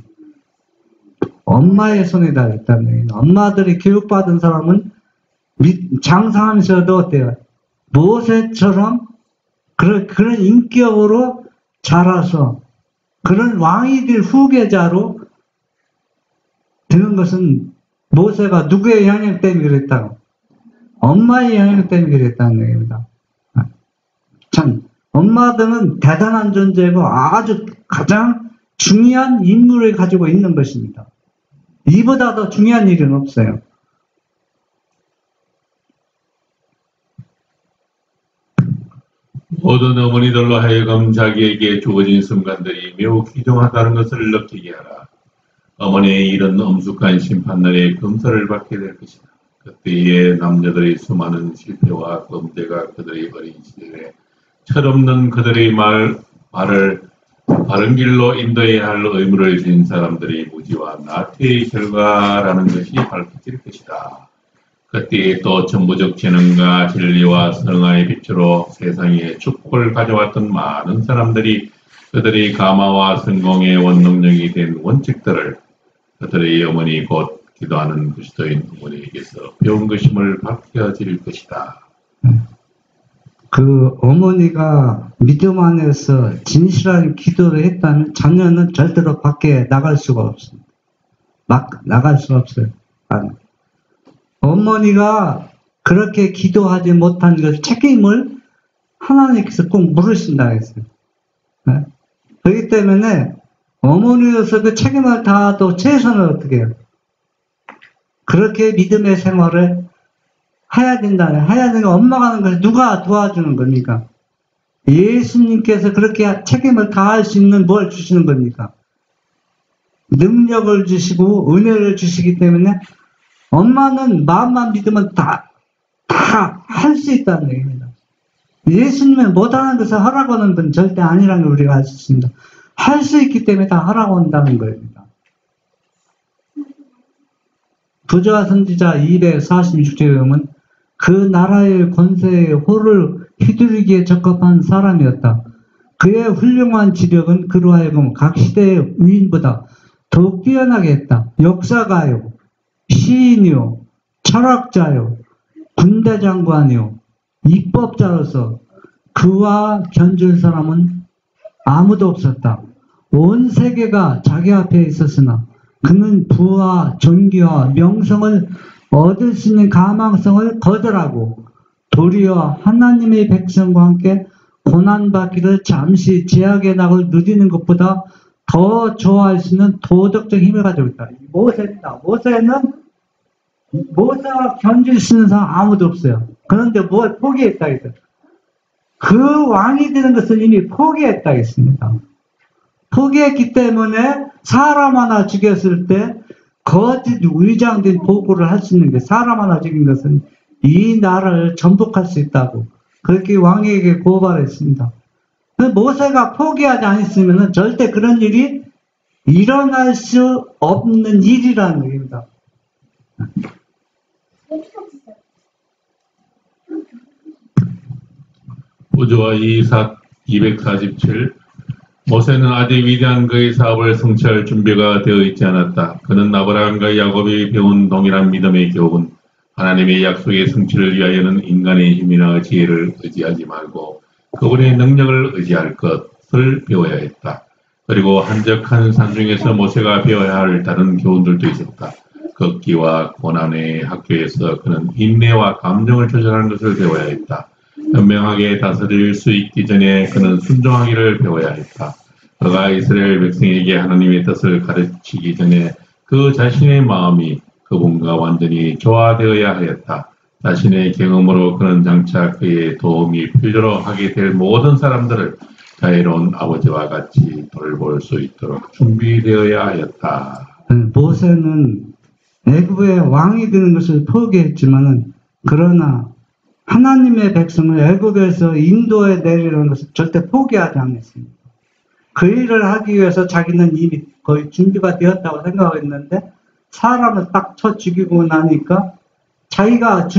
엄마의 손에 달렸다는 얘기입니다. 엄마들이 교육받은 사람은 장사하면서도 어때요? 모세처럼 그런 인격으로 자라서 그런 왕이 될 후계자로 되는 것은 모세가 누구의 영향 때문에 그랬다고? 엄마의 영향 때문에 그랬다는 얘기입니다. 참 엄마들은 대단한 존재고 아주 가장 중요한 인물을 가지고 있는 것입니다. 이보다 더 중요한 일은 없어요. 모든 어머니들로 하여금 자기에게 주어진 순간들이 매우 귀중하다는 것을 느끼게 하라. 어머니의 이런 엄숙한 심판날에 검사를 받게 될 것이다. 그때에 남자들의 수많은 실패와 범죄가 그들의 어린 시절에 철없는 그들의 말을 바른 길로 인도해야 할 의무를 진 사람들의 무지와 나태의 결과라는 것이 밝혀질 것이다. 그때에 또 천부적 재능과 진리와 선응의 빛으로 세상에 축복을 가져왔던 많은 사람들이 그들의 가마와 성공의 원동력이 된 원칙들을 그들의 어머니 곧 기도하는 그리스도인 어머니에게서 배운 것임을 밝혀질 것이다. 그 어머니가 믿음 안에서 진실한 기도를 했다면 자녀는 절대로 밖에 나갈 수가 없습니다. 막 나갈 수가 없어요. 어머니가 그렇게 기도하지 못한 그 책임을 하나님께서 꼭 물으신다 했어요. 네? 그렇기 때문에 어머니로서 그 책임을 다하도 최선을 어떻게 해요? 그렇게 믿음의 생활을 해야 된다네. 해야 되는 거 엄마가 하는 걸 누가 도와주는 겁니까? 예수님께서 그렇게 책임을 다할 수 있는 뭘 주시는 겁니까? 능력을 주시고 은혜를 주시기 때문에 엄마는 마음만 믿으면 다 할 수 있다는 얘기입니다. 예수님은 못하는 것을 하라고 하는 분 절대 아니라는 걸 우리가 알 수 있습니다. 할 수 있기 때문에 다 하라고 한다는 겁니다. 부자 선지자 246쪽에 보면 그 나라의 권세의 호를 휘두르기에 적합한 사람이었다. 그의 훌륭한 지력은 그로 하여금 각 시대의 위인보다 더욱 뛰어나게 했다. 역사가요, 시인이요, 철학자요, 군대 장관이요, 입법자로서 그와 견줄 사람은 아무도 없었다. 온 세계가 자기 앞에 있었으나 그는 부와 존귀와 명성을 얻을 수 있는 가망성을 거절하고 도리어 하나님의 백성과 함께 고난받기를 잠시 제약의 낙을 누리는 것보다 더 좋아할 수 있는 도덕적 힘을 가지고 있다. 모세입니다. 모세와 견줄 수 있는 사람 아무도 없어요. 그런데 뭘 포기했다 했어요. 그 왕이 되는 것은 이미 포기했다 했습니다. 포기했기 때문에 사람 하나 죽였을 때 거짓 위장된 보고를 할 수 있는 게 사람 하나 죽인 것은 이 나라를 전복할 수 있다고 그렇게 왕에게 고발했습니다. 모세가 포기하지 않았으면 절대 그런 일이 일어날 수 없는 일이라는 얘기입니다. 우주와 247 모세는 아직 위대한 그의 사업을 성취할 준비가 되어 있지 않았다. 그는 아브라함과 야곱이 배운 동일한 믿음의 교훈, 하나님의 약속의 성취를 위하여는 인간의 힘이나 지혜를 의지하지 말고 그분의 능력을 의지할 것을 배워야 했다. 그리고 한적한 산중에서 모세가 배워야 할 다른 교훈들도 있었다. 걷기와 고난의 학교에서 그는 인내와 감정을 조절하는 것을 배워야 했다. 현명하게 다스릴 수 있기 전에 그는 순종하기를 배워야 했다. 그가 이스라엘 백성에게 하나님의 뜻을 가르치기 전에 그 자신의 마음이 그분과 완전히 조화되어야 하였다. 자신의 경험으로 그는 장차 그의 도움이 필요로 하게 될 모든 사람들을 자유로운 아버지와 같이 돌볼 수 있도록 준비되어야 하였다. 모세는 애굽의 왕이 되는 것을 포기했지만은 그러나 하나님의 백성을 애굽에서 인도해 내리려는 것을 절대 포기하지 않았습니다. 그 일을 하기 위해서 자기는 이미 거의 준비가 되었다고 생각했는데 사람을 딱 쳐 죽이고 나니까 자기가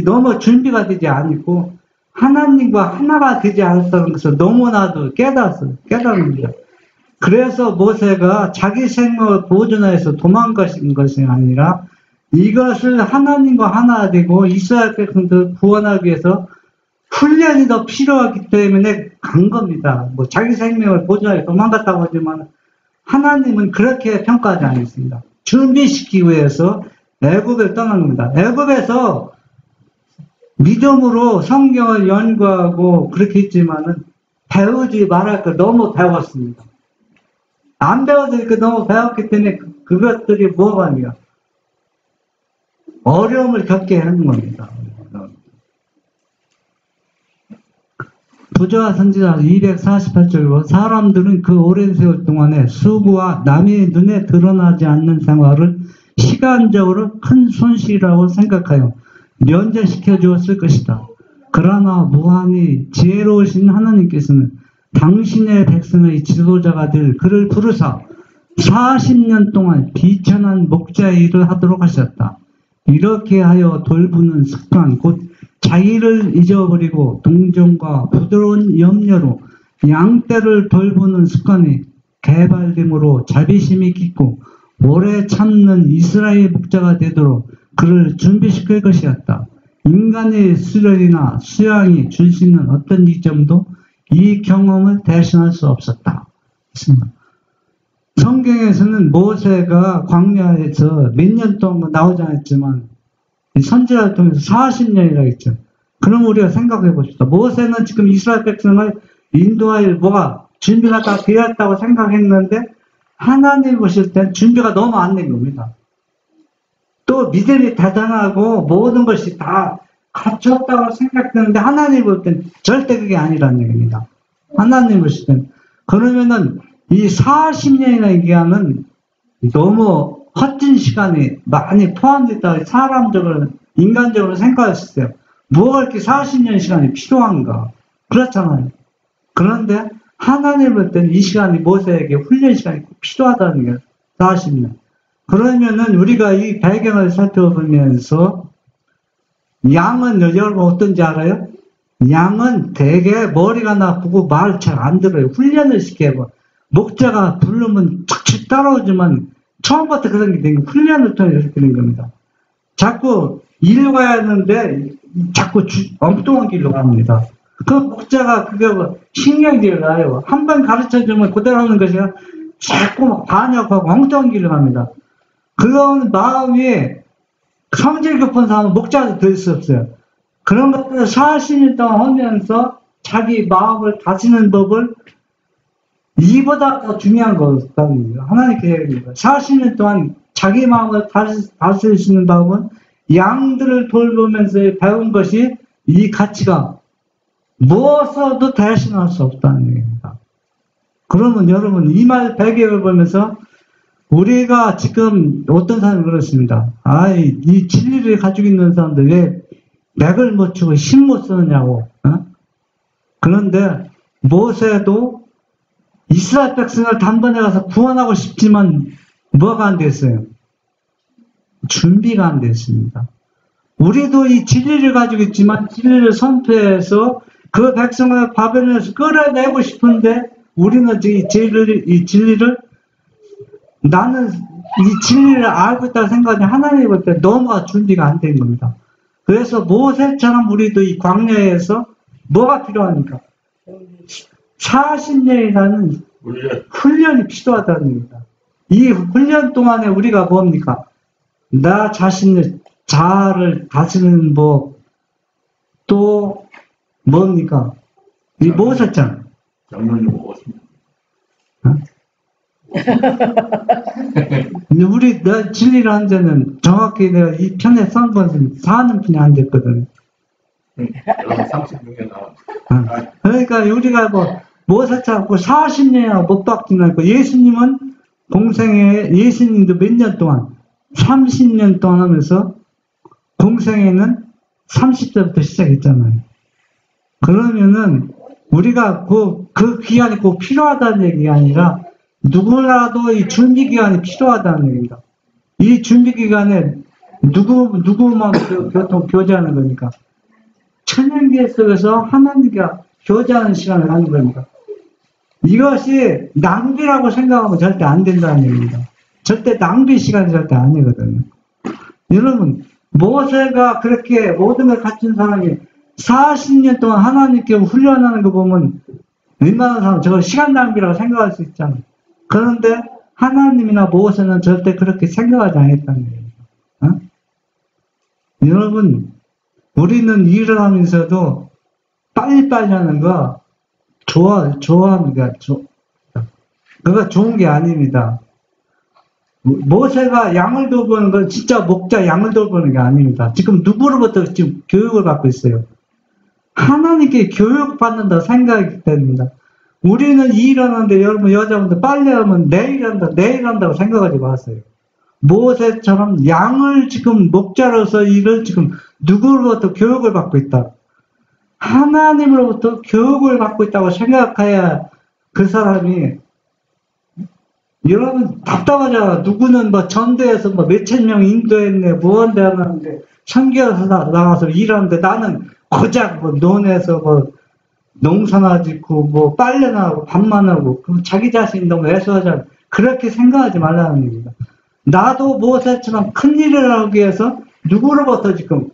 너무 준비가 되지 않고 하나님과 하나가 되지 않았다는 것을 너무나도 깨달습니다. 그래서 모세가 자기 생명을 보존해서 도망가신 것이 아니라 이것을 하나님과 하나 되고 이스라엘 백성들 구원하기 위해서 훈련이 더 필요하기 때문에 간 겁니다. 뭐 자기 생명을 보존하게 도망갔다고 하지만 하나님은 그렇게 평가하지 않습니다. 준비시키기 위해서 애굽을 떠난 겁니다. 애굽에서 믿음으로 성경을 연구하고 그렇게 했지만은 배우지 말할 걸 너무 배웠습니다. 안 배워도 너무 배웠기 때문에 그것들이 뭐가 아니야? 어려움을 겪게 하는 겁니다. 부조와 선지자 248절 사람들은 그 오랜 세월 동안에 수고와 남의 눈에 드러나지 않는 생활을 시간적으로 큰 손실이라고 생각하여 면제시켜 주었을 것이다. 그러나 무한히 지혜로우신 하나님께서는 당신의 백성의 지도자가 될 그를 부르사 40년 동안 비천한 목자의 일을 하도록 하셨다. 이렇게 하여 돌보는 습관 곧 자기를 잊어버리고 동정과 부드러운 염려로 양떼를 돌보는 습관이 개발됨으로 자비심이 깊고 오래 참는 이스라엘 목자가 되도록 그를 준비시킬 것이었다. 인간의 수련이나 수양이 줄 수 있는 어떤 이점도 이 경험을 대신할 수 없었다. 성경에서는 모세가 광야에서 몇 년 동안 나오지 않았지만 선지자를 통해서 40년이라고 했죠. 그럼 우리가 생각해 봅시다. 모세는 지금 이스라엘 백성을 인도할 뭐가 준비가 다 되었다고 생각했는데 하나님 보실 땐 준비가 너무 안 된 겁니다. 또 믿음이 대단하고 모든 것이 다 갖췄다고 생각되는데 하나님 볼 땐 절대 그게 아니라는 얘기입니다. 하나님 보실 땐. 그러면은 이 40년이라는 기간은 너무 헛된 시간이 많이 포함됐다고 사람적으로, 인간적으로 생각했을 때 뭐가 이렇게 40년 시간이 필요한가? 그렇잖아요. 그런데 하나님 볼 때는 이 시간이 모세에게 훈련 시간이 꼭 필요하다는 게 40년. 그러면은 우리가 이 배경을 살펴보면서 양은 여러분 어떤지 알아요? 양은 되게 머리가 나쁘고 말 잘 안 들어요. 훈련을 시켜봐. 목자가 부르면 착착 따라오지만 처음부터 그런 게 된 게 훈련을 통해서 이렇게 된 겁니다. 자꾸 일로 가야 하는데 자꾸 엉뚱한 길로 갑니다. 그 목자가 그거 신경질을 나요. 한 번 가르쳐주면 그대로 하는 것이 자꾸 막 반역하고 엉뚱한 길로 갑니다. 그런 마음이 성질 급한 사람은 목자도 될 수 없어요. 그런 것들을 40년 동안 하면서 자기 마음을 다스리는 법을 이보다 더 중요한 것은 하나님께 얘기합니다. 40년 동안 자기 마음을 다스릴 수 있는 방법은 양들을 돌보면서 배운 것이 이 가치가 무엇으로도 대신할 수 없다는 얘기입니다. 그러면 여러분 이 말 배경을 보면서 우리가 지금 어떤 사람이 그렇습니다. 이 진리를 가지고 있는 사람들 왜 맥을 못 치고 힘 못 쓰느냐고. 그런데 모세도 이스라엘 백성을 단번에 가서 구원하고 싶지만 뭐가 안 됐어요? 준비가 안 됐습니다. 우리도 이 진리를 가지고 있지만 진리를 선포해서 그 백성을 바벨론에서 끌어내고 싶은데 우리는 이 진리를 나는 이 진리를 알고 있다고 생각하지 하나님 볼 때 너무 준비가 안 된 겁니다. 그래서 모세처럼 우리도 이 광야에서 뭐가 필요합니까? 40년이라는 훈련이 필요하다는 겁니다. 이 훈련 동안에 우리가 뭡니까? 나 자신의 자아를 다스리는 법, 또 뭡니까? 이 모세잖아. 장로님 먹었습니다. 근데 내 진리를 한 데는 정확히 내가 이 편에 쓴 것은 사는 편이 안 됐거든. 36년 나왔어. 그러니까 우리가 모세 찾고 40년이나 못 박지나고 예수님은 공생에 예수님도 몇 년 동안 30년 동안 하면서 공생에는 30세부터 시작했잖아요. 그러면은 우리가 그 기간이 꼭 필요하다는 얘기가 아니라 누구라도 이 준비 기간이 필요하다는 얘기입니다. 이 준비 기간에 누구만 교제하는 거니까 천년계 속에서 하나님과 교제하는 시간을 갖는 겁니다. 이것이 낭비라고 생각하면 절대 안 된다는 얘기입니다. 절대 낭비 시간이 절대 아니거든요. 여러분 모세가 그렇게 모든 걸 갖춘 사람이 40년 동안 하나님께 훈련하는 거 보면 웬만한 사람 저거 시간 낭비라고 생각할 수 있잖아요. 그런데 하나님이나 모세는 절대 그렇게 생각하지 않았다는 얘기입니다. 여러분 우리는 일을 하면서도 빨리빨리 하는 거 좋아합니다. 그거 좋은 게 아닙니다. 모세가 양을 돌보는 건 진짜 목자 양을 돌보는 게 아닙니다. 지금 누구로부터 지금 교육을 받고 있어요? 하나님께 교육받는다 생각이 됩니다. 우리는 일하는데 여러분 여자분들 빨래하면 내일 한다고 생각하지 마세요. 모세처럼 양을 지금 목자로서 일을 지금 누구로부터 교육을 받고 있다. 하나님으로부터 교육을 받고 있다고 생각해야 그 사람이 여러분 답답하잖아. 누구는 뭐 전도해서 뭐 몇천 명 인도했네 무언대 하는데 선교에서 나가서 일하는데 나는 고작 뭐 논에서 뭐 농사나 짓고 뭐 빨래나 하고 밥만 하고 그럼 자기 자신이 너무 애소하잖아. 그렇게 생각하지 말라는 얘기입니다. 나도 모세처럼 큰 일을 하기 위해서 누구로부터 지금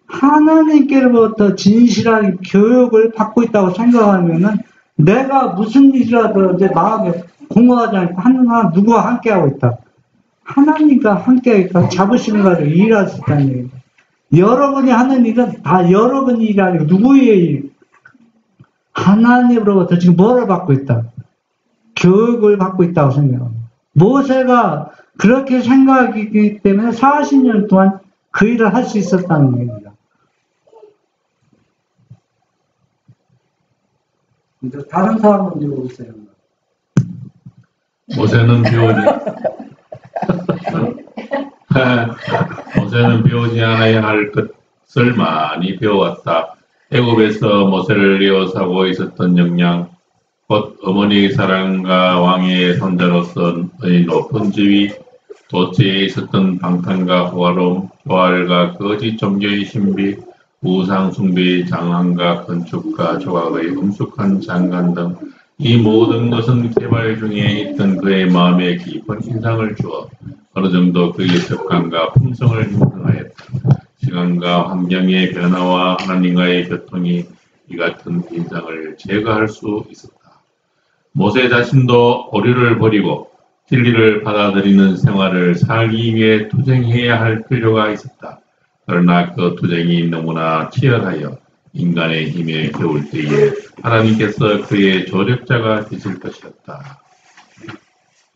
하나님께로부터 진실한 교육을 받고 있다고 생각하면은 내가 무슨 일이라도 이제 마음에 공허하지 않고 하나님 누구와 함께하고 있다. 하나님과 함께하고 있다. 자부심을 가지고 일할 수 있다는 얘기입니다. 여러분이 하는 일은 다 여러분 일이 아니고 누구의 일? 하나님으로부터 지금 뭐를 받고 있다? 교육을 받고 있다고 생각합니다. 모세가 그렇게 생각하기 때문에 40년 동안 그 일을 할 수 있었다는 얘기입니다. 다른 사람은 물어보세요. 모세는 배우지 않아야 할 것을 많이 배워왔다. 애굽에서 모세를 에워싸고 있었던 역량, 곧 어머니의 사랑과 왕의 손자로서의 높은 지위, 도처에 있었던 방탕과 호화로움, 교활과 거짓 종교의 신비, 우상 숭배의 장황과 건축과 조각의 엄숙한 장관 등 이 모든 것은 개발 중에 있던 그의 마음에 깊은 인상을 주어 어느 정도 그의 습관과 품성을 형성하였다. 시간과 환경의 변화와 하나님과의 교통이 이 같은 인상을 제거할 수 있었다. 모세 자신도 오류를 버리고 진리를 받아들이는 생활을 살기 위해 투쟁해야 할 필요가 있었다. 그러나 그 투쟁이 너무나 치열하여 인간의 힘에 겨울 때에 하나님께서 그의 조력자가 되실 것이었다.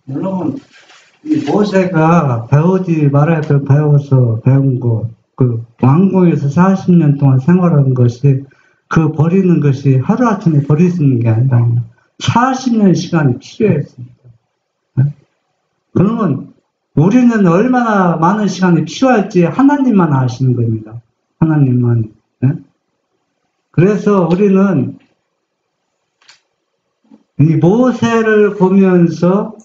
여러분, 이 모세가 배우지 말아야 될 배워서 배운 거, 그 왕궁에서 40년 동안 생활하는 것이 그 버리는 것이 하루아침에 버릴 수 있는 게 아니라 40년 시간이 필요했습니다. 그러면 우리는 얼마나 많은 시간이 필요할지 하나님만 아시는 겁니다. 하나님만. 그래서 우리는 이 모세를 보면서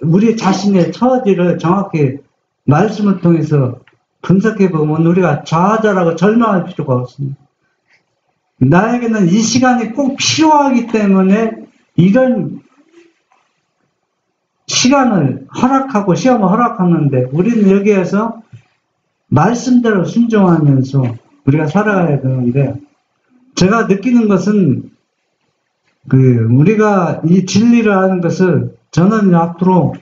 우리 자신의 처지를 정확히 말씀을 통해서 분석해 보면 우리가 좌절하고 절망할 필요가 없습니다. 나에게는 이 시간이 꼭 필요하기 때문에 이런 시간을 허락하고 시험을 허락하는데 우리는 여기에서 말씀대로 순종하면서 우리가 살아가야 되는데 제가 느끼는 것은 우리가 이 진리를 하는 것을 저는 앞으로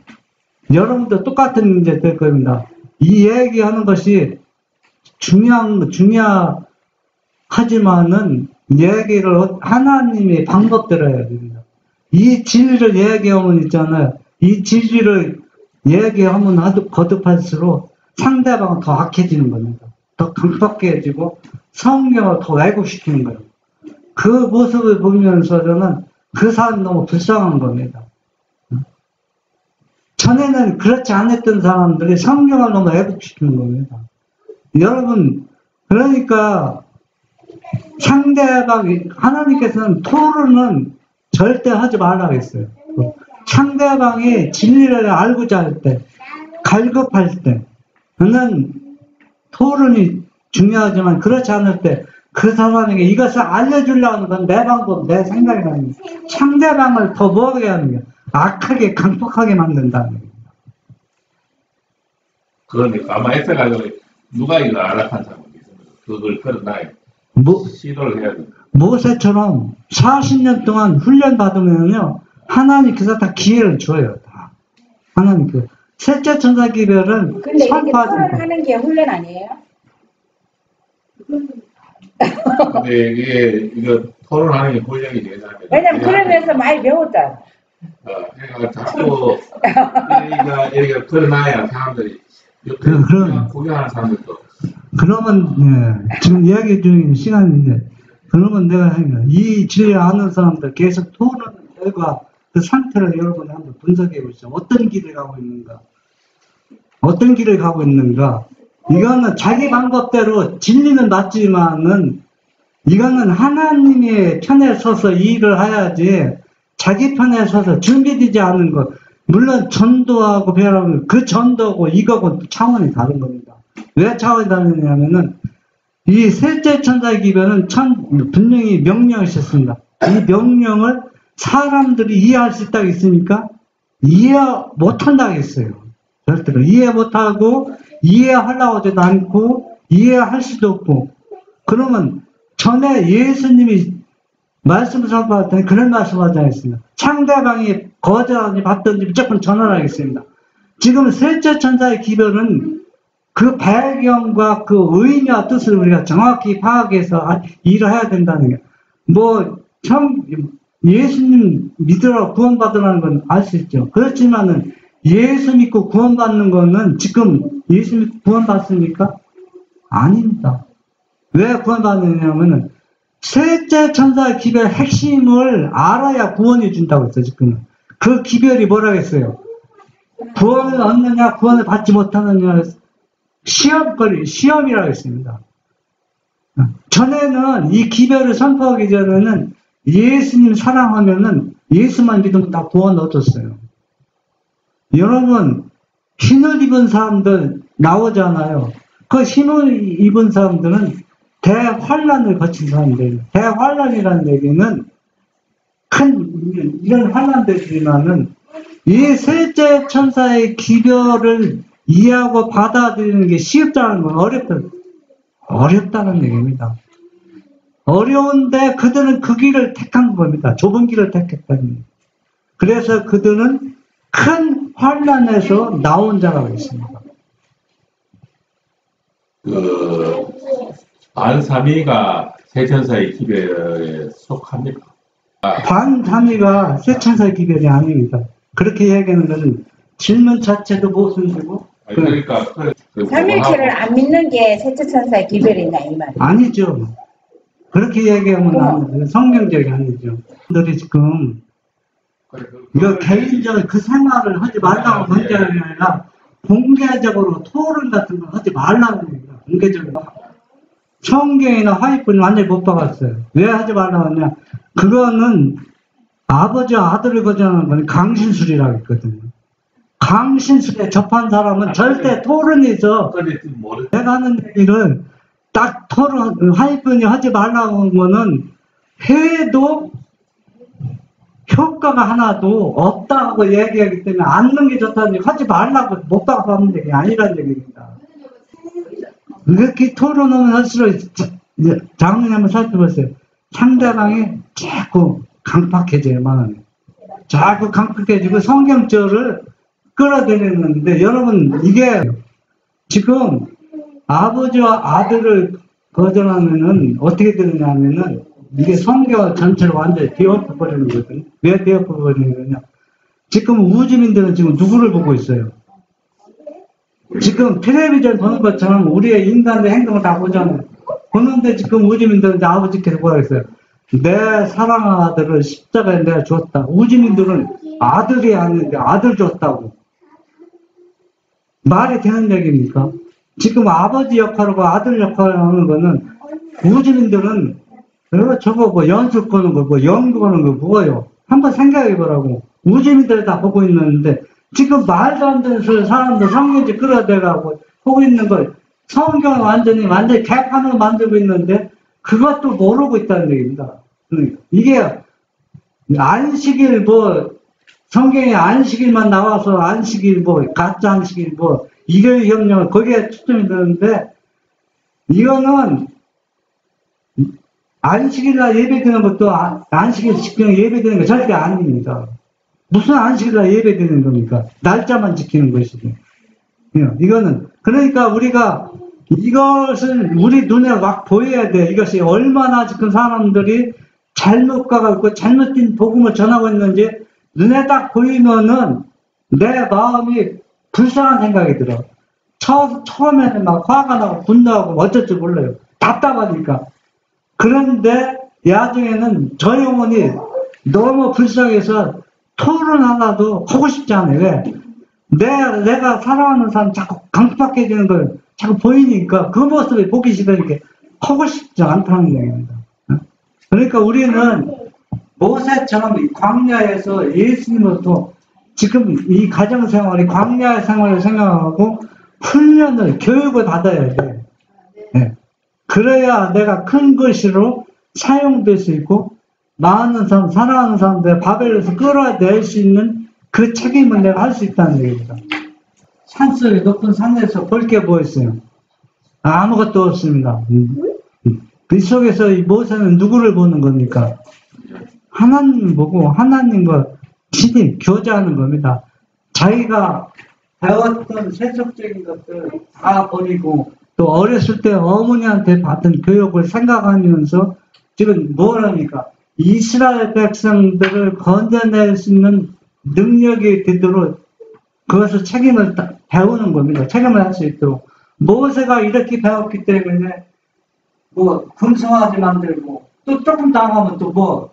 여러분도 똑같은 문제 될 겁니다. 이 얘기하는 것이 중요하지만은 얘기를 하나님의 방법대로 해야 됩니다. 이 진리를 얘기하면 있잖아요. 이 진리를 얘기하면 아주 거듭할수록 상대방은 더 악해지는 겁니다. 더 강팍해지고 성경을 더 왜곡시키는 거예요. 그 모습을 보면서 저는 그 사람이 너무 불쌍한 겁니다. 전에는 그렇지 않았던 사람들이 성경을 너무 왜곡시키는 겁니다. 여러분, 그러니까 상대방, 하나님께서는 토론은 절대 하지 말라고 했어요. 상대방이 진리를 알고자 할 때, 갈급할 때는 토론이 중요하지만 그렇지 않을 때 그 사람에게 이것을 알려주려고 하는 건 내 방법, 내 생각이 아닙니다. 상대방을 더 뭐하게 하는 거예요? 악하게, 강팍하게 만든다는 거예요. 그런데 가만히 있어가지고 누가 이거 안락한 사람이 있습니다. 그걸 끌어놔야 시도를 해야 된다. 모세처럼 40년 동안 훈련 받으면요 하나님께서 다 기회를 줘요. 다. 하나님께서. 셋째 천사 기별은 근데 이렇게 토론하는 게 훈련 아니에요? 근데 이거 토론하는 게 훈련이 되잖아요. 왜냐면 그러면서 많이 배웠다. 그러니까 자꾸 여기가 걸어놔야 사람들이 옆에 그럼. 구경하는 사람들도 그러면 지금 이야기 중인 시간인데 그러면 내가 생각 이 진리 아는 사람들 계속 토론 결과 그 상태를 여러분이 한번 분석해 보시죠. 어떤 길을 가고 있는가? 어떤 길을 가고 있는가? 이거는 자기 방법대로 진리는 맞지만은 이거는 하나님의 편에 서서 이 일을 해야지 자기 편에 서서 준비되지 않은 것. 물론 전도하고 배우고 그 전도하고 이거하고 차원이 다른 겁니다. 왜 차원이 다르냐면은 이 셋째 천사의 기별은 분명히 명령을 썼습니다. 이 명령을 사람들이 이해할 수 있다고 했습니까? 이해 못한다고 했어요. 절대로 이해 못하고 이해하려고 하지도 않고 이해할 수도 없고. 그러면 전에 예수님이 말씀을 선포할 때 그런 말씀을 하지 않았습니다. 상대방이 거절하든지 받든지 무조건 전환하겠습니다. 지금 셋째 천사의 기별은 그 배경과 그 의미와 뜻을 우리가 정확히 파악해서 일을 해야 된다는 게, 예수님 믿으라고 구원받으라는 건 알 수 있죠. 그렇지만은 예수 믿고 구원받는 거는 지금 예수 믿고 구원받습니까? 아닙니다. 왜 구원받느냐면은 셋째 천사의 기별 핵심을 알아야 구원해 준다고 했어요, 지금은. 그 기별이 뭐라고 했어요? 구원을 얻느냐, 구원을 받지 못하느냐, 시험이라고 했습니다. 전에는 이 기별을 선포하기 전에는 예수님 사랑하면은 예수만 믿으면 다 구원 얻었어요. 여러분, 흰을 입은 사람들 나오잖아요. 그 흰을 입은 사람들은 대환란을 거친 사람들. 대환란이라는 얘기는 이런 환란들이지만은 이 셋째 천사의 기별을 이해하고 받아들이는 게 쉽다는 건 어렵다는 얘기입니다. 어려운데 그들은 그 길을 택한 겁니다. 좁은 길을 택했다는. 그래서 그들은 큰 환란에서 나온 자라고 있습니다. 반삼위가 세천사의 기별에 속합니까? 반삼위가 세천사의 기별이 아닙니다. 그렇게 얘기하는 것은 질문 자체도 모순되고. 그러니까 삼일체를 안 믿는 게 셋째 천사의 기별이냐 이 말이에요. 아니죠. 그렇게 얘기하면 안 돼요. 성경적이 아니죠. 들이 지금 이거 개인적인 그 생활을 하지 말라고 그런 게 아니라 공개적으로 토론 같은 걸 하지 말라고 합니다. 공개적으로. 성경이나 화이프는 완전히 못 박았어요. 왜 하지 말라고 하냐? 그거는 아버지와 아들을 거절하는 건 강신술이라고 했거든요. 강신술에 접한 사람은 절대 토론에서 내가 하는 얘기를 딱 토론, 화이프니 하지 말라고 하는 거는 해도 효과가 하나도 없다고 얘기하기 때문에 앉는 게 좋다는 얘기, 하지 말라고 못 박아서 하는 얘기 아니라는 얘기입니다. 이렇게 토론하면 할수록 장면을 한번 살펴보세요. 상대방이 자꾸 강팍해져요, 마음이. 자꾸 강팍해지고 성경절을 끌어들이는데, 여러분, 이게 지금 아버지와 아들을 거절하면은 어떻게 되느냐면은 이게 성경 전체를 완전히 뒤엎어버리는 거거든요. 왜 뒤엎어버리는 거냐? 지금 우주민들은 지금 누구를 보고 있어요? 지금 텔레비전 보는 것처럼 우리의 인간의 행동을 다 보잖아요. 보는데 지금 우주민들은 아버지께서 뭐라 했어요? 내 사랑하는 아들을 십자가에 내가 줬다. 우주민들은 아들이 아닌데 아들 줬다고. 말이 되는 얘기입니까? 지금 아버지 역할하고 아들 역할을 하는 거는 우주민들은 저거 뭐 연습 거는 거, 뭐 연구하는 거 뭐예요? 한번 생각해 보라고. 우주민들이 다 보고 있는데 지금 말도 안 되는 소리 사람들 성경지 끌어대가고 보고 있는 걸 성경을 완전히 개판으로 만들고 있는데 그것도 모르고 있다는 얘기입니다. 이게 안식일 성경에 안식일만 나와서 안식일 가짜 안식일 일요일 협령을 거기에 초점이 되는데 이거는 안식일날 예배드리는 것도 안식일 지키는 예배드리는 거 절대 아닙니다. 무슨 안식일날 예배드리는 겁니까? 날짜만 지키는 것이죠. 이거는 그러니까 우리가 이것을 우리 눈에 막 보여야 돼. 이것이 얼마나 지금 사람들이 잘못 가고 잘못된 복음을 전하고 있는지 눈에 딱 보이면은 내 마음이 불쌍한 생각이 들어. 처음에는 막 화가 나고 분노하고 어쩔 줄 몰라요. 답답하니까. 그런데 나중에는 저 영혼이 너무 불쌍해서 토론 하나도 하고 싶지 않아요. 왜? 내가 사랑하는 사람 자꾸 강박해지는 걸 자꾸 보이니까 그 모습이 보기 싫으니까 하고 싶지 않다는 얘기입니다. 그러니까 우리는 모세처럼 이 광야에서 예수님으로부터 지금 이 가정생활이 광야 생활을 생각하고 훈련을, 교육을 받아야 돼. 네. 그래야 내가 큰 것으로 사용될 수 있고 많은 사람, 사랑하는 사람들 바벨에서 끌어낼 수 있는 그 책임을 내가 할 수 있다는 얘기입니다. 산속에 높은 산에서 볼 게 뭐 있어요? 아무것도 없습니다. 그 속에서 이 모세는 누구를 보는 겁니까? 하나님 보고 하나님과 친히 교제하는 겁니다. 자기가 배웠던 세속적인 것들 다 버리고 또 어렸을 때 어머니한테 받은 교육을 생각하면서 지금 뭘 합니까? 이스라엘 백성들을 건져낼 수 있는 능력이 되도록 그것을 책임을 배우는 겁니다. 책임을 할 수 있도록. 모세가 이렇게 배웠기 때문에 뭐 금송아지 만들고 또 조금 나가면 또 뭐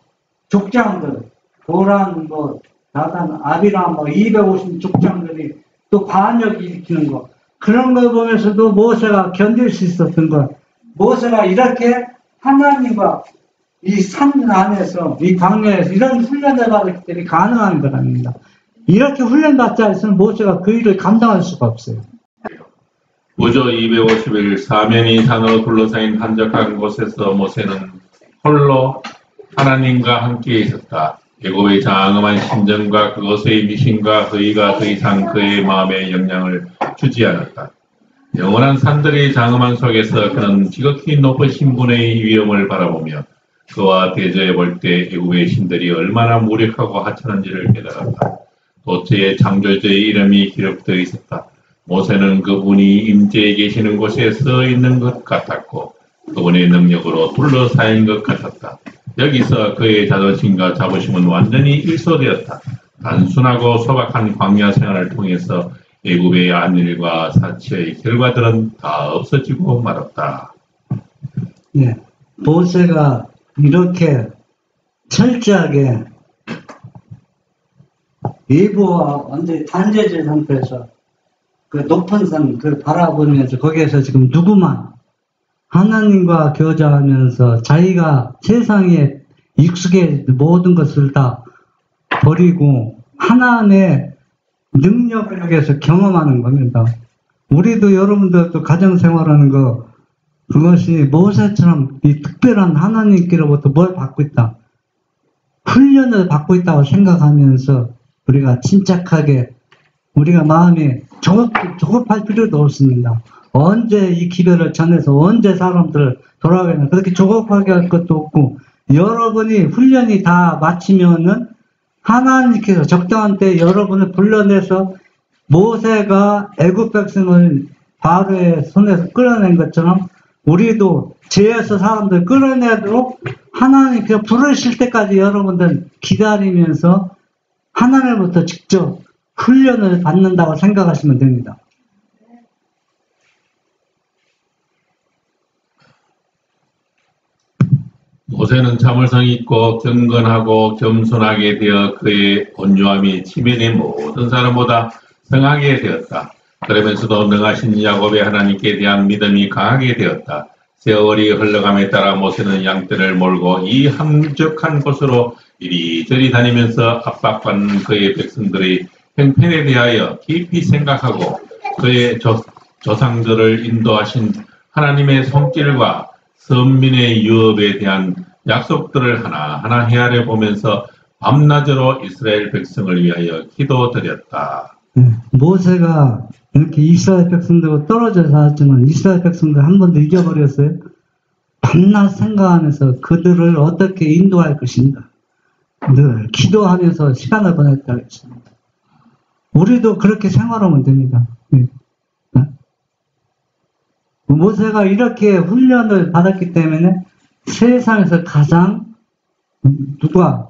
족장들 도란 뭐 나단 아비람 뭐 250 족장들이 또 반역 일으키는 거 그런 걸 보면서도 모세가 견딜 수 있었던 것. 모세가 이렇게 하나님과 이 산 안에서 이 광야에서 이런 훈련을 받았기 때문에 가능한 거랍니다. 이렇게 훈련받지 않으면 모세가 그 일을 감당할 수가 없어요. 무저 250일 사면이 산으로 둘러싸인 한적한 곳에서 모세는 홀로 하나님과 함께 있었다. 애굽의 장엄한 심정과 그것의 미신과 의의가 더 이상 그의 마음에 영향을 주지 않았다. 영원한 산들의 장엄한 속에서 그는 지극히 높으신 분의 위엄을 바라보며 그와 대조해 볼 때 애굽의 신들이 얼마나 무력하고 하찮은지를 깨달았다. 도처에 창조주의 이름이 기록되어 있었다. 모세는 그분이 임재에 계시는 곳에 서 있는 것 같았고 그분의 능력으로 둘러싸인 것 같았다. 여기서 그의 자존심과 자부심은 완전히 일소되었다. 단순하고 소박한 광야 생활을 통해서 애굽의 안일과 사치의 결과들은 다 없어지고 말았다. 네, 모세가 이렇게 철저하게 예부와 완전히 단죄된 상태에서 그 높은 산 그 바라보면서 거기에서 지금 누구만 하나님과 교제하면서 자기가 세상에 익숙해 모든 것을 다 버리고 하나님의 능력을 여기서 경험하는 겁니다. 우리도 여러분들도 가정생활하는 거 그것이 모세처럼 이 특별한 하나님께로부터 뭘 받고 있다. 훈련을 받고 있다고 생각하면서 우리가 침착하게 우리가 마음이 조급할 필요도 없습니다. 언제 이 기별을 전해서 언제 사람들을 돌아가냐 그렇게 조급하게 할 것도 없고 여러분이 훈련이 다 마치면은 하나님께서 적당한 때 여러분을 불러내서 모세가 애굽 백성을 바로의 손에서 끌어낸 것처럼 우리도 죄에서 사람들 끌어내도록 하나님께서 부르실 때까지 여러분들 기다리면서 하나님부터 직접 훈련을 받는다고 생각하시면 됩니다. 모세는 참을성이 있고 경건하고 겸손하게 되어 그의 온유함이 지면의 모든 사람보다 성하게 되었다. 그러면서도 능하신 야곱의 하나님께 대한 믿음이 강하게 되었다. 세월이 흘러감에 따라 모세는 양떼를 몰고 이 한적한 곳으로 이리저리 다니면서 압박받는 그의 백성들의 형편에 대하여 깊이 생각하고 그의 조상들을 인도하신 하나님의 손길과 선민의 유업에 대한 약속들을 하나하나 헤아려 보면서 밤낮으로 이스라엘 백성을 위하여 기도드렸다. 모세가 이렇게 이스라엘 백성들과 떨어져 살았지만 이스라엘 백성들 한 번도 이겨버렸어요. 밤낮 생각하면서 그들을 어떻게 인도할 것인가. 늘 기도하면서 시간을 보냈다고 했습니다. 우리도 그렇게 생활하면 됩니다. 모세가 이렇게 훈련을 받았기 때문에 세상에서 가장 누가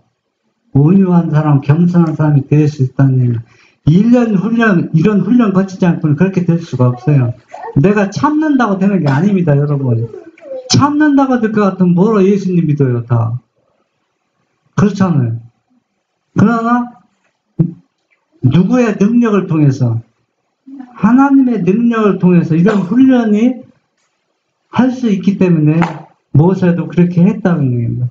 온유한 사람, 겸손한 사람이 될 수 있다는 얘기입니다. 1년 훈련, 이런 훈련 거치지 않고는 그렇게 될 수가 없어요. 내가 참는다고 되는 게 아닙니다, 여러분. 참는다고 될 것 같으면 뭐로 예수님 믿어요, 다. 그렇잖아요. 그러나, 누구의 능력을 통해서, 하나님의 능력을 통해서 이런 훈련이 할 수 있기 때문에 모세도 그렇게 했다는 얘기입니다.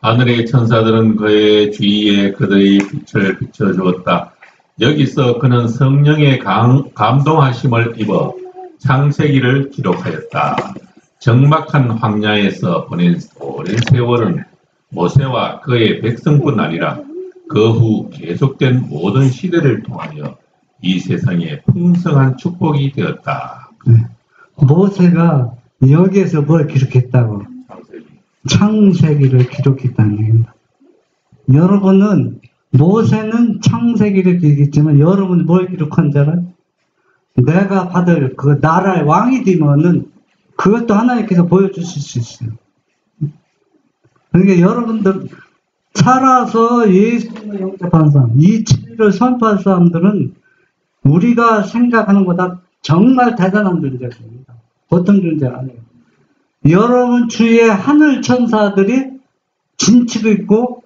하늘의 천사들은 그의 주위에 그들의 빛을 비춰주었다. 여기서 그는 성령의 감동하심을 입어 창세기를 기록하였다. 적막한 황야에서 보낸 오랜 세월은 모세와 그의 백성뿐 아니라 그 후 계속된 모든 시대를 통하여 이 세상에 풍성한 축복이 되었다. 모세가 여기에서 뭘 기록했다고? 창세기를 기록했다는 얘기입니다. 여러분은 모세는 창세기를 기록했지만 여러분은 뭘 기록한 줄 알아요? 내가 받을 그 나라의 왕이 되면은 그것도 하나님께서 보여주실 수 있어요. 그러니까 여러분들 살아서 예수님을 영접한 사람, 이 진리를 선포한 사람들은 우리가 생각하는 것보다 정말 대단한 존재입니다. 보통 존재가 아니에요. 여러분 주위에 하늘 천사들이 진치고 있고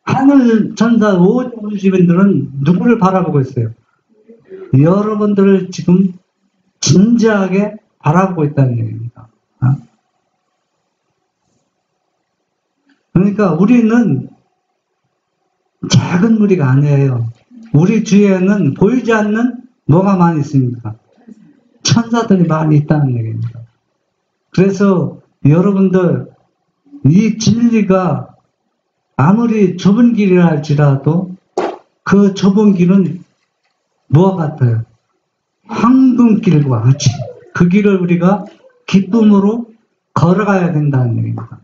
하늘 천사 오주민들은 누구를 바라보고 있어요? 여러분들을 지금 진지하게 바라보고 있다는 얘기입니다. 그러니까 우리는 작은 무리가 아니에요. 우리 주위에는 보이지 않는 뭐가 많이 있습니까? 천사들이 많이 있다는 얘기입니다. 그래서 여러분들 이 진리가 아무리 좁은 길이라 할지라도 그 좁은 길은 뭐와 같아요? 황금길과 같이 그 길을 우리가 기쁨으로 걸어가야 된다는 얘기입니다.